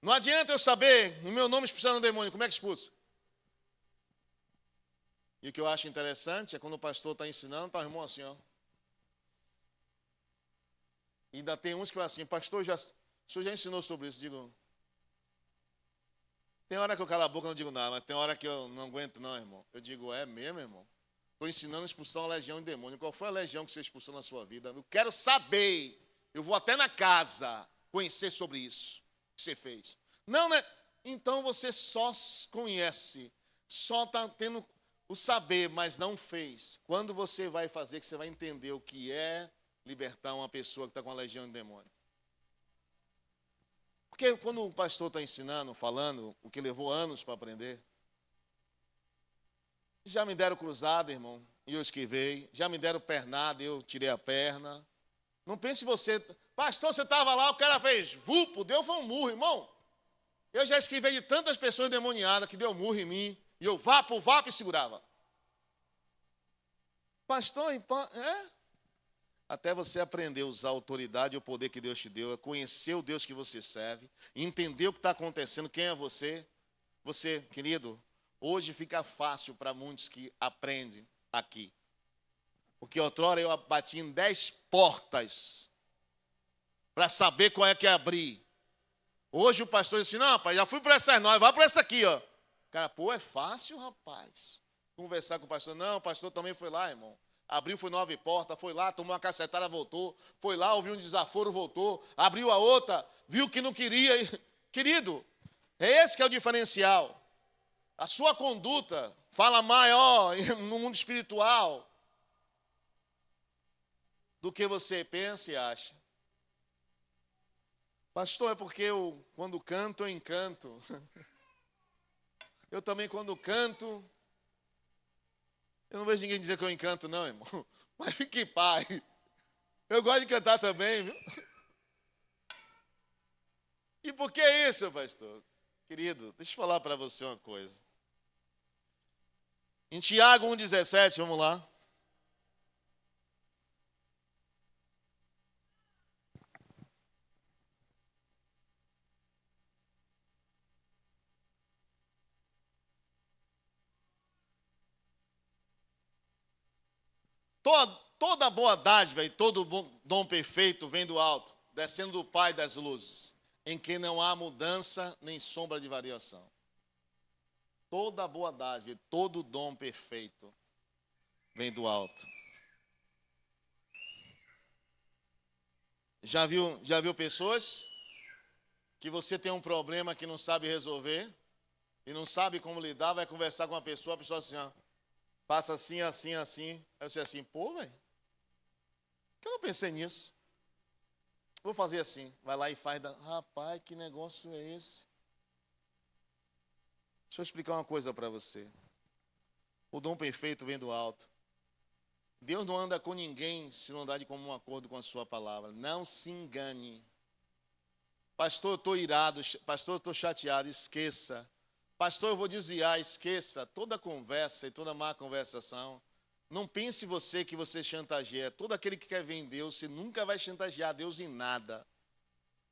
Não adianta eu saber, no meu nome expulsando o demônio, como é que expulsa? E o que eu acho interessante é quando o pastor está ensinando, está o irmão assim, ó. E ainda tem uns que falam assim, pastor, o senhor já ensinou sobre isso? Digo, tem hora que eu calo a boca e não digo nada, mas tem hora que eu não aguento não, irmão. Eu digo, é mesmo, irmão? Estou ensinando a expulsar uma legião de demônio. Qual foi a legião que você expulsou na sua vida? Eu quero saber. Eu vou até na casa conhecer sobre isso que você fez. Não, né? Então você só conhece, só está tendo o saber, mas não fez. Quando você vai fazer, que você vai entender o que é libertar uma pessoa que está com a legião de demônio. Porque quando o pastor está ensinando, falando, o que levou anos para aprender, já me deram cruzada, irmão, e eu esquivei. Já me deram pernada, e eu tirei a perna. Não pense você, pastor, você estava lá, o cara fez vupo, deu foi um murro, irmão. Eu já esquivei de tantas pessoas endemoniadas que deu murro em mim, e eu vapo e segurava. Pastor, até você aprender a usar a autoridade e o poder que Deus te deu, conhecer o Deus que você serve, entender o que está acontecendo, quem é você. Você, querido, hoje fica fácil para muitos que aprendem aqui. Porque outrora eu bati em 10 portas para saber qual é que abrir. Hoje o pastor disse, não, rapaz, já fui para essas 9, vai para essa aqui, ó. Cara, pô, é fácil, rapaz. conversar com o pastor. Não, o pastor também foi lá, irmão. Abriu, foi 9 portas, foi lá, tomou uma cacetada, voltou. Foi lá, ouviu um desaforo, voltou. Abriu a outra, viu que não queria. Querido, é esse que é o diferencial. A sua conduta fala maior no mundo espiritual do que você pensa e acha. Pastor, é porque eu, quando canto, eu encanto. Eu também, quando canto, eu não vejo ninguém dizer que eu encanto, não, irmão. Mas fique em paz. Eu gosto de cantar também, viu? E por que isso, pastor? Querido, deixa eu falar para você uma coisa. Em Tiago 1,17, vamos lá. Toda boa dádiva e todo dom perfeito vem do alto, descendo do Pai das luzes, em que não há mudança nem sombra de variação. Toda boa dádiva e todo dom perfeito vem do alto. Já viu pessoas que você tem um problema que não sabe resolver e não sabe como lidar, vai conversar com a pessoa assim, ó, passa assim, assim, assim. Aí você assim, pô, velho, que eu não pensei nisso. Vou fazer assim, vai lá e faz. Rapaz, que negócio é esse? Deixa eu explicar uma coisa para você. O dom perfeito vem do alto. Deus não anda com ninguém se não andar de comum acordo com a sua palavra. Não se engane. Pastor, eu estou irado. Pastor, eu estou chateado. Esqueça. Pastor, eu vou desviar. Esqueça. Toda conversa e toda má conversação. Não pense você que você chantageia. Todo aquele que quer ver em Deus, você nunca vai chantagear Deus em nada.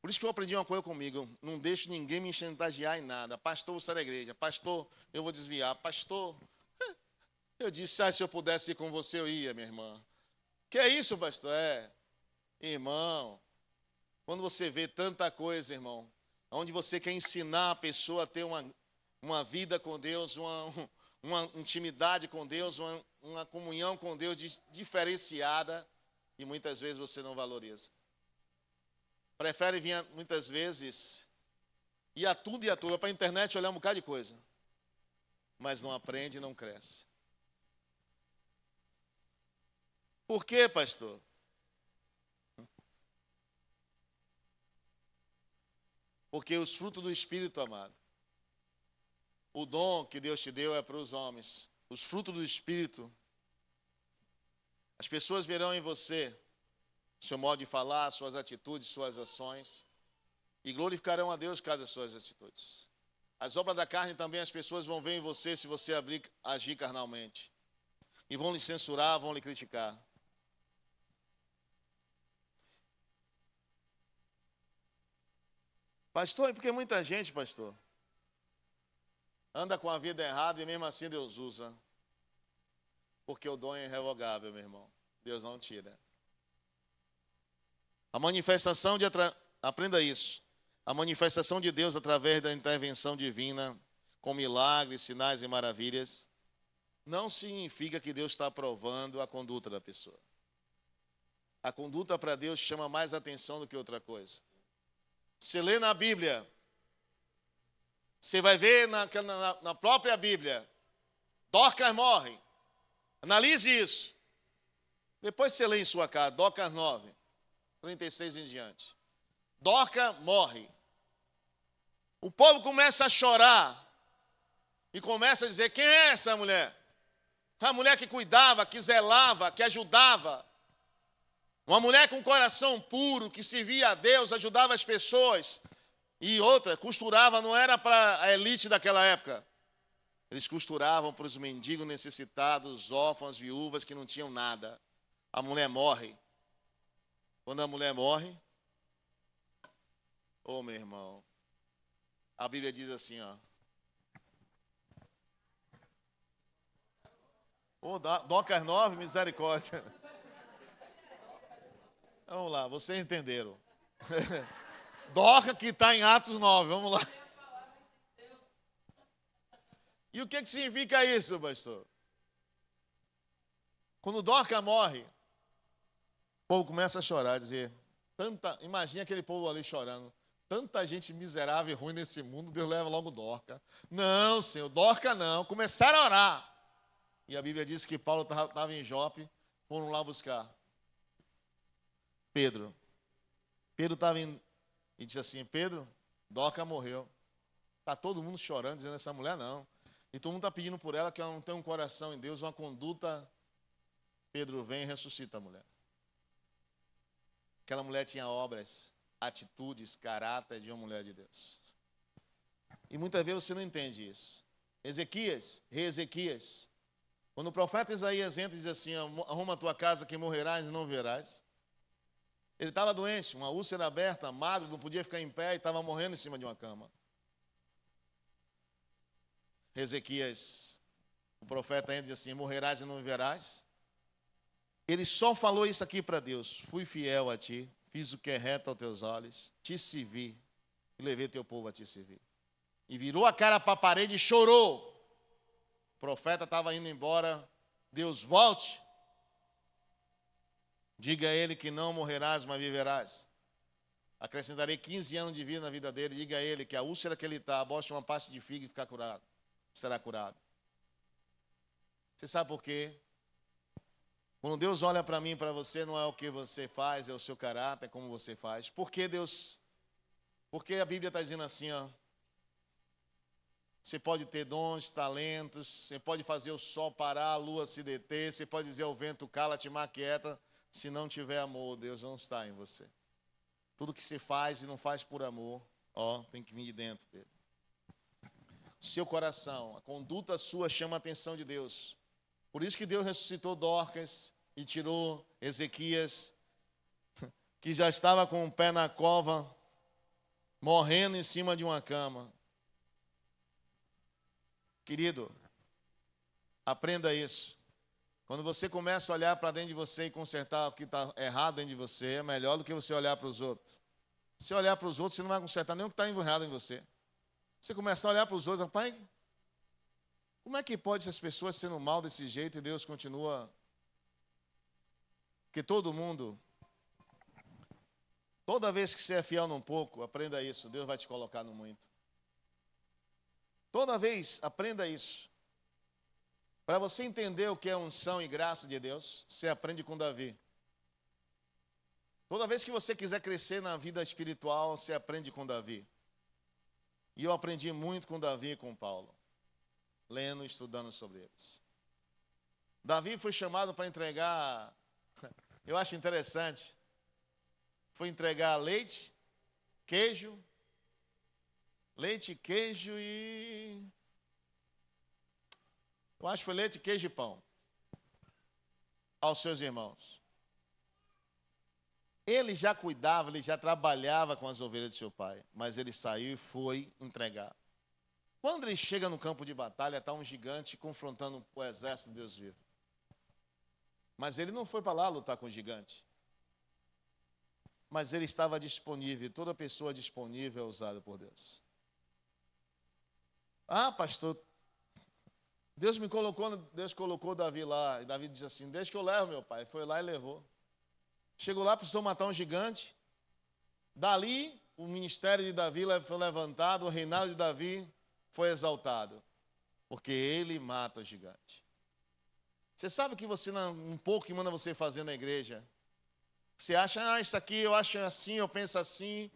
Por isso que eu aprendi uma coisa comigo. Não deixo ninguém me chantagear em nada. Pastor, você é da igreja. Pastor, eu vou desviar. Pastor, eu disse, se eu pudesse ir com você, eu ia, minha irmã. Que é isso, pastor? Irmão, quando você vê tanta coisa, irmão, onde você quer ensinar a pessoa a ter uma vida com Deus, uma intimidade com Deus, uma comunhão com Deus diferenciada, e muitas vezes você não valoriza. Prefere vir, muitas vezes, ir a tudo e a tudo, para a internet olhar um bocado de coisa, mas não aprende e não cresce. Por quê, pastor? Porque os frutos do Espírito, amado, o dom que Deus te deu é para os homens. Os frutos do Espírito, as pessoas verão em você seu modo de falar, suas atitudes, suas ações, e glorificarão a Deus por causa das suas atitudes. As obras da carne também as pessoas vão ver em você se você agir carnalmente. E vão lhe censurar, vão lhe criticar. Pastor, e por que muita gente, pastor, anda com a vida errada e mesmo assim Deus usa? Porque o dom é irrevogável, meu irmão. Deus não tira. A manifestação aprenda isso. A manifestação de Deus através da intervenção divina, com milagres, sinais e maravilhas, não significa que Deus está aprovando a conduta da pessoa. A conduta para Deus chama mais atenção do que outra coisa. Você lê na Bíblia, você vai ver na própria Bíblia, Dorcas morre. Analise isso. Depois você lê em sua casa, Dorcas 9, 36 em diante. Dorcas morre. O povo começa a chorar e começa a dizer, quem é essa mulher? A mulher que cuidava, que zelava, que ajudava. Uma mulher com coração puro, que servia a Deus, ajudava as pessoas. E outra, costurava, não era para a elite daquela época. Eles costuravam para os mendigos necessitados, órfãos, viúvas que não tinham nada. A mulher morre. Quando a mulher morre, meu irmão, a Bíblia diz assim, Dorcas 9, misericórdia. Vamos lá, vocês entenderam. Dorcas que está em Atos 9, vamos lá. E o que significa isso, pastor? Quando Dorcas morre, o povo começa a chorar, dizer, imagina aquele povo ali chorando. Tanta gente miserável e ruim nesse mundo, Deus leva logo Dorcas. Não, Senhor, Dorcas não. Começaram a orar. E a Bíblia diz que Paulo estava em Jope, foram lá buscar Pedro. Pedro estava e disse assim, Pedro, Dorcas morreu. Está todo mundo chorando, dizendo, essa mulher não. E todo mundo está pedindo por ela, que ela não tem um coração em Deus, uma conduta. Pedro vem e ressuscita a mulher. Aquela mulher tinha obras, atitudes, caráter de uma mulher de Deus. E muitas vezes você não entende isso. Rei Ezequias, quando o profeta Isaías entra e diz assim, arruma a tua casa que morrerás e não verás. Ele estava doente, uma úlcera aberta, magro, não podia ficar em pé e estava morrendo em cima de uma cama. Ezequias, o profeta entra e diz assim, morrerás e não verás. Ele só falou isso aqui para Deus, fui fiel a ti, fiz o que é reto aos teus olhos, te servi e levei teu povo a te servir. E virou a cara para a parede e chorou. O profeta estava indo embora, Deus volte. Diga a ele que não morrerás, mas viverás. Acrescentarei 15 anos de vida na vida dele. Diga a ele que a úlcera que ele está, bote uma pasta de figo e ficar curado. Será curado. Você sabe por quê? Quando Deus olha para mim e para você, não é o que você faz, é o seu caráter, é como você faz. Por que Deus? Porque a Bíblia está dizendo assim, ó. Você pode ter dons, talentos, você pode fazer o sol parar, a lua se deter, você pode dizer ao vento, cala-te, mar quieta. Se não tiver amor, Deus não está em você. Tudo que você faz e não faz por amor, ó, tem que vir de dentro dele. Seu coração, a conduta sua chama a atenção de Deus. Por isso que Deus ressuscitou Dorcas e tirou Ezequias, que já estava com o pé na cova, morrendo em cima de uma cama. Querido, aprenda isso. Quando você começa a olhar para dentro de você e consertar o que está errado dentro de você, é melhor do que você olhar para os outros. Se olhar para os outros, você não vai consertar nem o que está errado em você. Você começar a olhar para os outros, rapaz, como é que pode essas pessoas sendo mal desse jeito e Deus continua? Porque todo mundo, toda vez que você é fiel num pouco, aprenda isso, Deus vai te colocar no muito. Toda vez, aprenda isso. Para você entender o que é unção e graça de Deus, você aprende com Davi. Toda vez que você quiser crescer na vida espiritual, você aprende com Davi. E eu aprendi muito com Davi e com Paulo, lendo e estudando sobre eles. Davi foi chamado para entregar, eu acho interessante, foi entregar leite, queijo e... eu acho que foi leite, queijo e pão aos seus irmãos. Ele já cuidava, ele já trabalhava com as ovelhas de seu pai, mas ele saiu e foi entregar. Quando ele chega no campo de batalha, está um gigante confrontando o exército de Deus vivo. Mas ele não foi para lá lutar com o gigante. Mas ele estava disponível, toda pessoa disponível é usada por Deus. Ah, pastor, Deus colocou Davi lá, e Davi disse assim, deixa que eu levo, meu pai. Foi lá e levou. Chegou lá, precisou matar um gigante. Dali, o ministério de Davi foi levantado, o reinado de Davi foi exaltado. Porque ele mata o gigante. Você sabe que você, um pouco que manda você fazer na igreja, você acha, isso aqui eu acho assim, eu penso assim,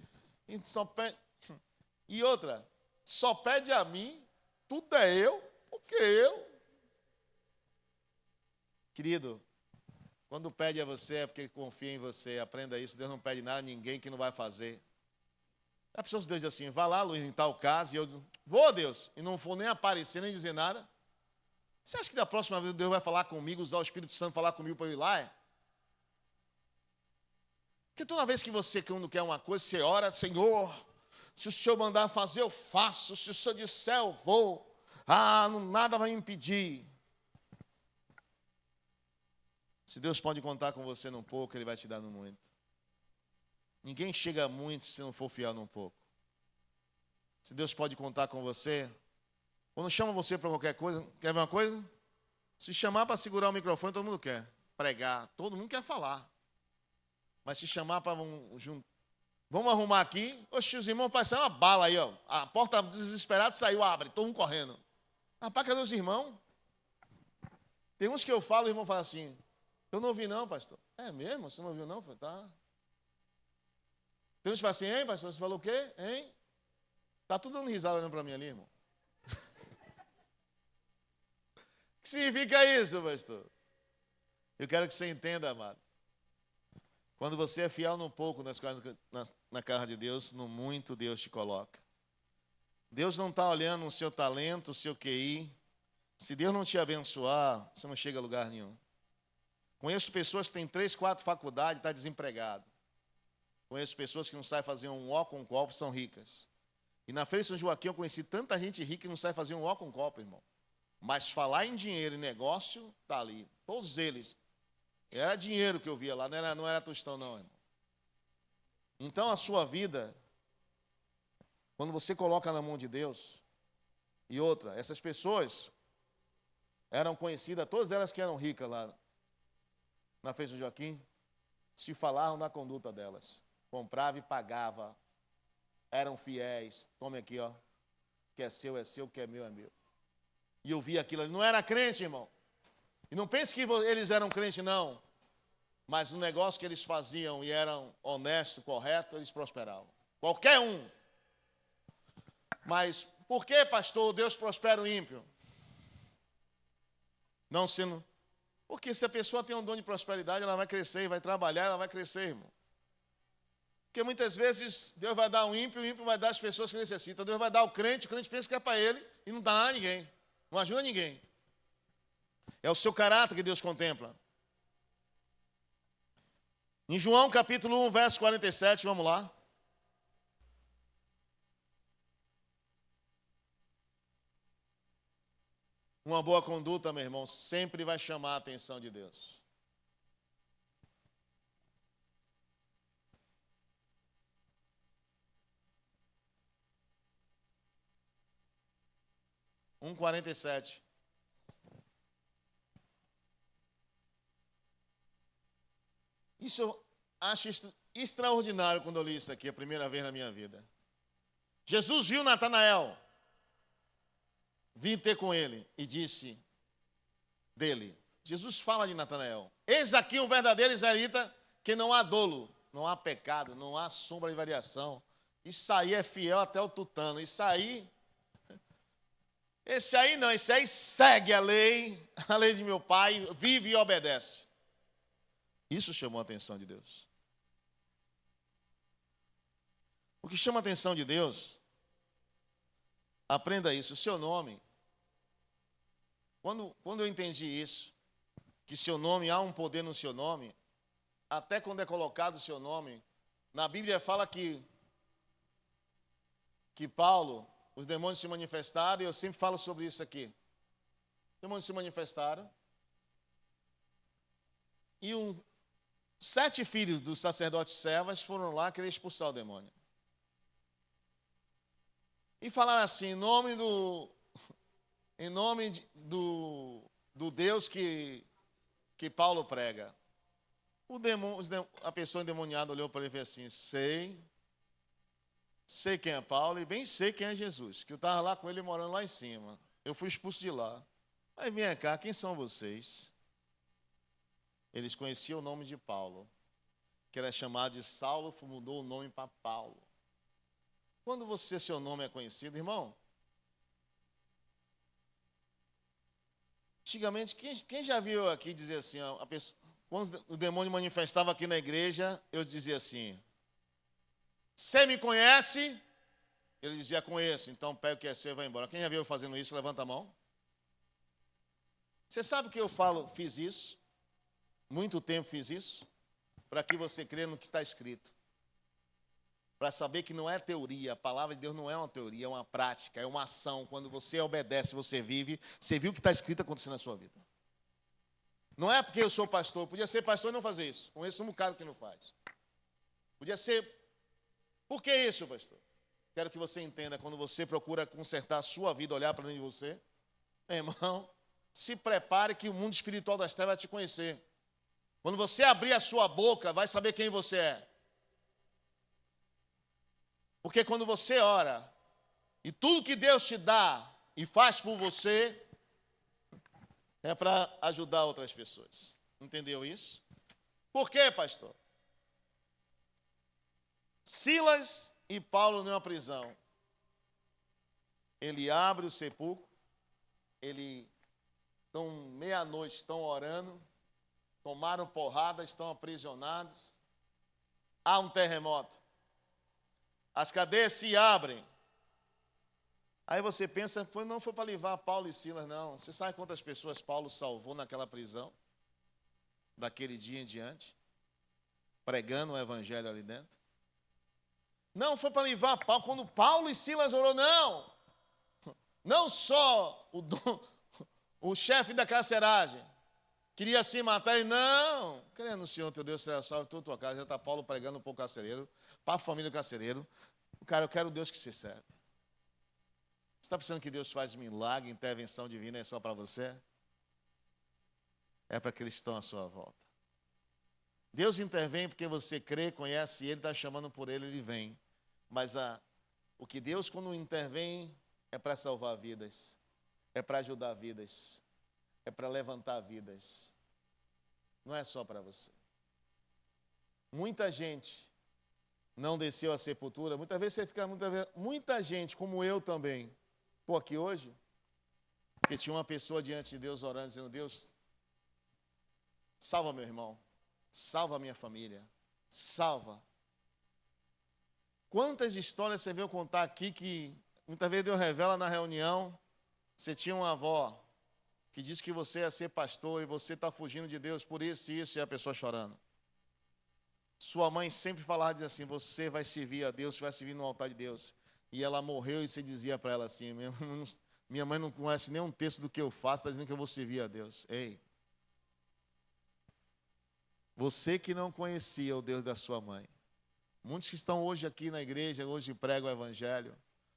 e outra, só pede a mim, tudo é eu, porque eu. Querido, quando pede a você é porque confia em você, aprenda isso, Deus não pede nada a ninguém que não vai fazer. A pessoa que Deus diz assim, vá lá, Luiz, em tal caso, e eu vou, Deus, e não for nem aparecer, nem dizer nada. Você acha que da próxima vez Deus vai falar comigo, usar o Espírito Santo falar comigo para eu ir lá? Porque toda vez que você, quando quer uma coisa, você ora, Senhor, se o Senhor mandar fazer, eu faço, se o Senhor disser, eu vou. Ah, nada vai me impedir. Se Deus pode contar com você num pouco, Ele vai te dar no muito. Ninguém chega a muito se não for fiel num pouco. Se Deus pode contar com você, quando chama você para qualquer coisa, quer ver uma coisa? Se chamar para segurar o microfone, todo mundo quer. pregar. Todo mundo quer falar. Mas se chamar para vamos arrumar aqui. Oxe, os irmãos parecem uma bala aí, ó. A porta desesperada saiu, abre, todo mundo correndo. Rapaz, cadê os irmãos? Tem uns que eu falo, o irmão fala assim, eu não ouvi não, pastor. É mesmo? Você não ouviu não? Falei, tá. Tem uns que falam assim, hein, pastor? Você falou o quê? Hein? Tá tudo dando risada olhando para mim ali, irmão. O que significa isso, pastor? Eu quero que você entenda, amado. Quando você é fiel num pouco na casa de Deus, no muito Deus te coloca. Deus não está olhando o seu talento, o seu QI. Se Deus não te abençoar, você não chega a lugar nenhum. Conheço pessoas que têm 3, 4 faculdades e estão desempregadas. Conheço pessoas que não sabem fazer um ó com um copo, são ricas. E na Feira de São Joaquim eu conheci tanta gente rica que não sabe fazer um ó com um copo, irmão. Mas falar em dinheiro e negócio, está ali. Todos eles. Era dinheiro que eu via lá, não era tostão não, irmão. Então a sua vida, quando você coloca na mão de Deus, e outra, essas pessoas eram conhecidas, todas elas que eram ricas lá na Feira de São Joaquim, se falavam na conduta delas. Comprava e pagava, eram fiéis. Tome aqui, ó. O que é seu, o que é meu, é meu. E eu vi aquilo ali. Não era crente, irmão. E não pense que eles eram crentes, não. Mas no negócio que eles faziam e eram honestos, corretos, eles prosperavam. Qualquer um. Mas por que, pastor, Deus prospera o ímpio? Não sendo. Porque se a pessoa tem um dom de prosperidade, ela vai crescer e vai trabalhar, ela vai crescer, irmão. Porque muitas vezes Deus vai dar um ímpio, o ímpio vai dar as pessoas que necessitam. Deus vai dar o crente pensa que é para ele e não dá nada a ninguém. Não ajuda ninguém. É o seu caráter que Deus contempla. Em João capítulo 1, verso 47, vamos lá. Uma boa conduta, meu irmão, sempre vai chamar a atenção de Deus. Um 47. Isso eu acho extraordinário quando eu li isso aqui a primeira vez na minha vida. Jesus viu Natanael, vim ter com ele e disse dele. Jesus fala de Natanael. Eis aqui um verdadeiro israelita que não há dolo, não há pecado, não há sombra de variação. Isso aí é fiel até o tutano. Isso aí, esse aí não, esse aí segue a lei de meu pai, vive e obedece. Isso chamou a atenção de Deus. O que chama a atenção de Deus, aprenda isso, o seu nome. Quando eu entendi isso, que seu nome, há um poder no seu nome, até quando é colocado o seu nome, na Bíblia fala que Paulo, os demônios se manifestaram, e eu sempre falo sobre isso aqui. Os demônios se manifestaram, e 7 filhos dos sacerdotes servas foram lá querer expulsar o demônio. E falaram assim, em nome do Deus que Paulo prega. A pessoa endemoniada olhou para ele e fez assim, sei quem é Paulo e bem sei quem é Jesus, que eu estava lá com ele morando lá em cima. Eu fui expulso de lá. Aí vem cá, quem são vocês? Eles conheciam o nome de Paulo, que era chamado de Saulo, mudou o nome para Paulo. Quando seu nome é conhecido, irmão, antigamente, quem já viu aqui dizer assim, quando o demônio manifestava aqui na igreja, eu dizia assim, você me conhece? Ele dizia, conheço, então pega o que é seu e vai embora. Quem já viu eu fazendo isso, levanta a mão. Você sabe que eu fiz isso? Muito tempo fiz isso, para que você creia no que está escrito. Para saber que não é teoria, a palavra de Deus não é uma teoria, é uma prática, é uma ação. Quando você obedece, você vive, você viu o que está escrito acontecendo na sua vida. Não é porque eu sou pastor, podia ser pastor e não fazer isso. Conheço um bocado que não faz. Podia ser, por que isso, pastor? Quero que você entenda, quando você procura consertar a sua vida, olhar para dentro de você, meu irmão, se prepare que o mundo espiritual das trevas vai te conhecer. Quando você abrir a sua boca, vai saber quem você é. Porque quando você ora, e tudo que Deus te dá e faz por você, é para ajudar outras pessoas. Entendeu isso? Por quê, pastor? Silas e Paulo numa prisão. Ele abre o sepulcro, estão meia-noite, estão orando, tomaram porrada, estão aprisionados. Há um terremoto. As cadeias se abrem. Aí você pensa, não foi para livrar Paulo e Silas, não. Você sabe quantas pessoas Paulo salvou naquela prisão? Daquele dia em diante? Pregando o evangelho ali dentro? Não foi para livrar Paulo. Quando Paulo e Silas orou, não. Não só o chefe da carceragem queria se matar, ele não. Crendo no Senhor, teu Deus, será salvo toda a tua casa. Já está Paulo pregando para o carcereiro, para a família do carcereiro. Cara, eu quero o Deus que se serve. Você está pensando que Deus faz milagre, intervenção divina é só para você? É para aqueles que estão à sua volta. Deus intervém porque você crê, conhece Ele, está chamando por Ele, Ele vem. Mas o que Deus, quando intervém, é para salvar vidas, é para ajudar vidas, é para levantar vidas. Não é só para você. Muita gente não desceu à sepultura. Muitas vezes você fica, muita gente, como eu também, estou aqui hoje, porque tinha uma pessoa diante de Deus orando, dizendo, Deus, salva meu irmão, salva minha família, salva. Quantas histórias você veio contar aqui que muitas vezes Deus revela na reunião, você tinha uma avó que disse que você ia ser pastor e você está fugindo de Deus por isso e isso, e a pessoa chorando. Sua mãe sempre falava, dizia assim, você vai servir a Deus, você vai servir no altar de Deus. E ela morreu e você dizia para ela assim, minha mãe não conhece nem um terço do que eu faço, está dizendo que eu vou servir a Deus. Ei, você que não conhecia o Deus da sua mãe, muitos que estão hoje aqui na igreja, hoje pregam o evangelho.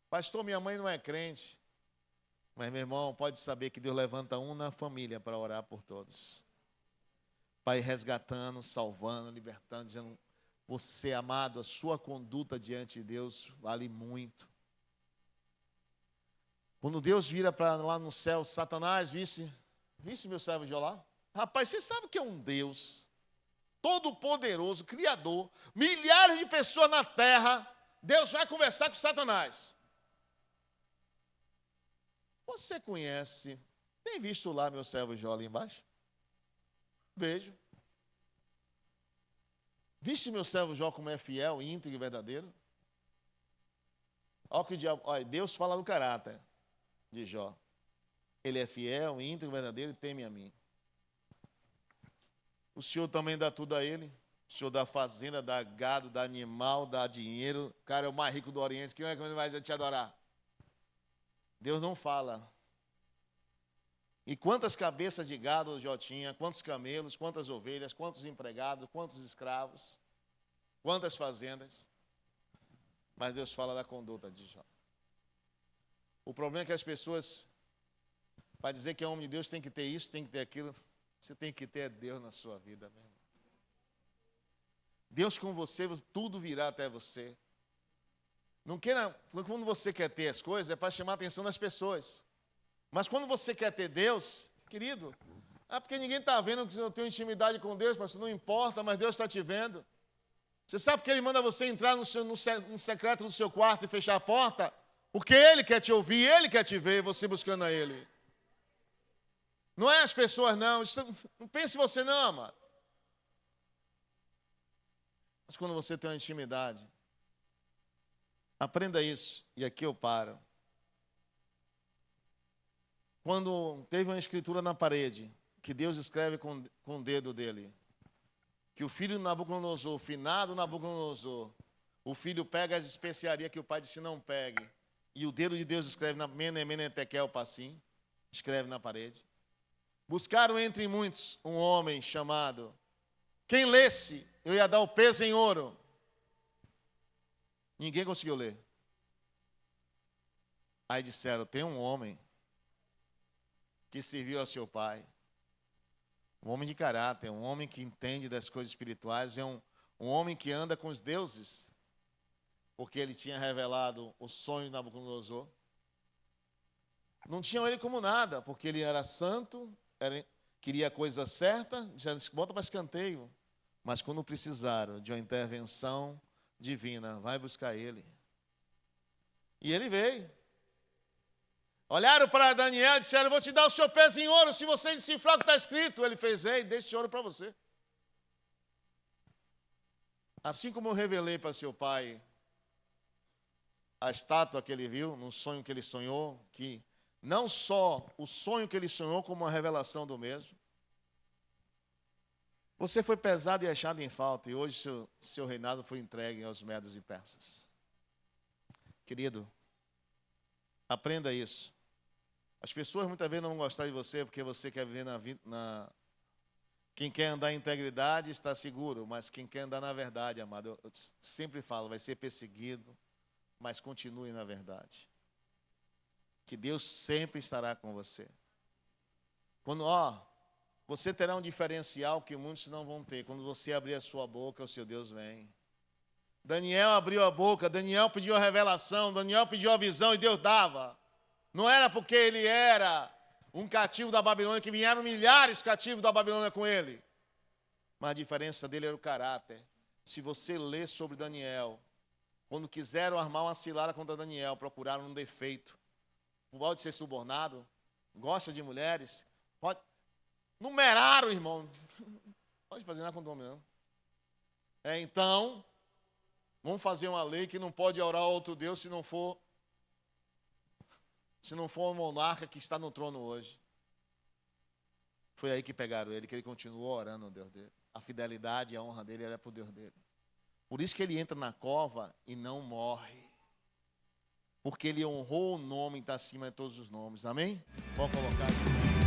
Pastor, minha mãe não é crente. Mas, meu irmão, pode saber que Deus levanta um na família para orar por todos. Pai resgatando, salvando, libertando, dizendo, você, amado, a sua conduta diante de Deus vale muito. Quando Deus vira para lá no céu, Satanás, visse meu servo de lá? Rapaz, você sabe que é um Deus todo-poderoso, criador, milhares de pessoas na terra, Deus vai conversar com Satanás. Você conhece, tem visto lá meu servo Jó ali embaixo? Vejo. Viste meu servo Jó como é fiel, íntegro e verdadeiro? Olha o que o diabo, olha, Deus fala do caráter de Jó. Ele é fiel, íntegro, verdadeiro e teme a mim. O Senhor também dá tudo a ele. O Senhor dá fazenda, dá gado, dá animal, dá dinheiro. O cara é o mais rico do Oriente. Quem é que ele vai te adorar? Deus não fala. E quantas cabeças de gado Jó tinha, quantos camelos, quantas ovelhas, quantos empregados, quantos escravos, quantas fazendas. Mas Deus fala da conduta de Jó. O problema é que as pessoas, para dizer que é homem de Deus, tem que ter isso, tem que ter aquilo. Você tem que ter Deus na sua vida mesmo. Deus com você, tudo virá até você. Não queira, quando você quer ter as coisas, é para chamar a atenção das pessoas. Mas quando você quer ter Deus, querido, porque ninguém está vendo que eu tenho intimidade com Deus, pastor, não importa, mas Deus está te vendo. Você sabe que Ele manda você entrar no secreto do seu quarto e fechar a porta? Porque Ele quer te ouvir, Ele quer te ver, você buscando a Ele. Não é as pessoas, não. Não pense você, não, amado. Mas quando você tem uma intimidade, aprenda isso. E aqui eu paro. Quando teve uma escritura na parede, que Deus escreve com o dedo dele, que o filho de Nabucodonosor, o finado Nabucodonosor, o filho pega as especiarias que o pai disse não pegue, e o dedo de Deus escreve na Mene Tekel Passim, escreve na parede. Buscaram entre muitos um homem chamado, quem lesse, eu ia dar o peso em ouro. Ninguém conseguiu ler. Aí disseram, tem um homem que serviu ao seu pai. Um homem de caráter, um homem que entende das coisas espirituais, é um homem que anda com os deuses, porque ele tinha revelado o sonho de Nabucodonosor. Não tinham ele como nada, porque ele era santo, queria a coisa certa, já disse, bota para escanteio. Mas quando precisaram de uma intervenção divina, vai buscar ele. E ele veio. Olharam para Daniel e disseram, vou te dar o seu peso em ouro, se você decifrar o que está escrito. Ele fez, ei, deixa esse ouro para você. Assim como eu revelei para seu pai a estátua que ele viu, no sonho que ele sonhou, que não só o sonho que ele sonhou, como a revelação do mesmo. Você foi pesado e achado em falta, e hoje seu reinado foi entregue aos medos e persas. Querido, aprenda isso. As pessoas muitas vezes não vão gostar de você porque você quer viver Quem quer andar em integridade está seguro, mas quem quer andar na verdade, amado, eu sempre falo, vai ser perseguido, mas continue na verdade. Que Deus sempre estará com você. Você terá um diferencial que muitos não vão ter. Quando você abrir a sua boca, o seu Deus vem. Daniel abriu a boca, Daniel pediu a revelação, Daniel pediu a visão e Deus dava. Não era porque ele era um cativo da Babilônia, que vieram milhares cativos da Babilônia com ele. Mas a diferença dele era o caráter. Se você ler sobre Daniel, quando quiseram armar uma cilada contra Daniel, procuraram um defeito. Pode ser subornado, gosta de mulheres, numeraram, irmão. Não pode fazer nada com o homem, não. Então, vamos fazer uma lei que não pode orar a outro Deus se não for o monarca que está no trono hoje. Foi aí que pegaram ele, que ele continuou orando ao Deus dele. A fidelidade e a honra dele era para o Deus dele. Por isso que ele entra na cova e não morre. Porque ele honrou o nome que está acima de todos os nomes. Amém? Pode colocar aqui.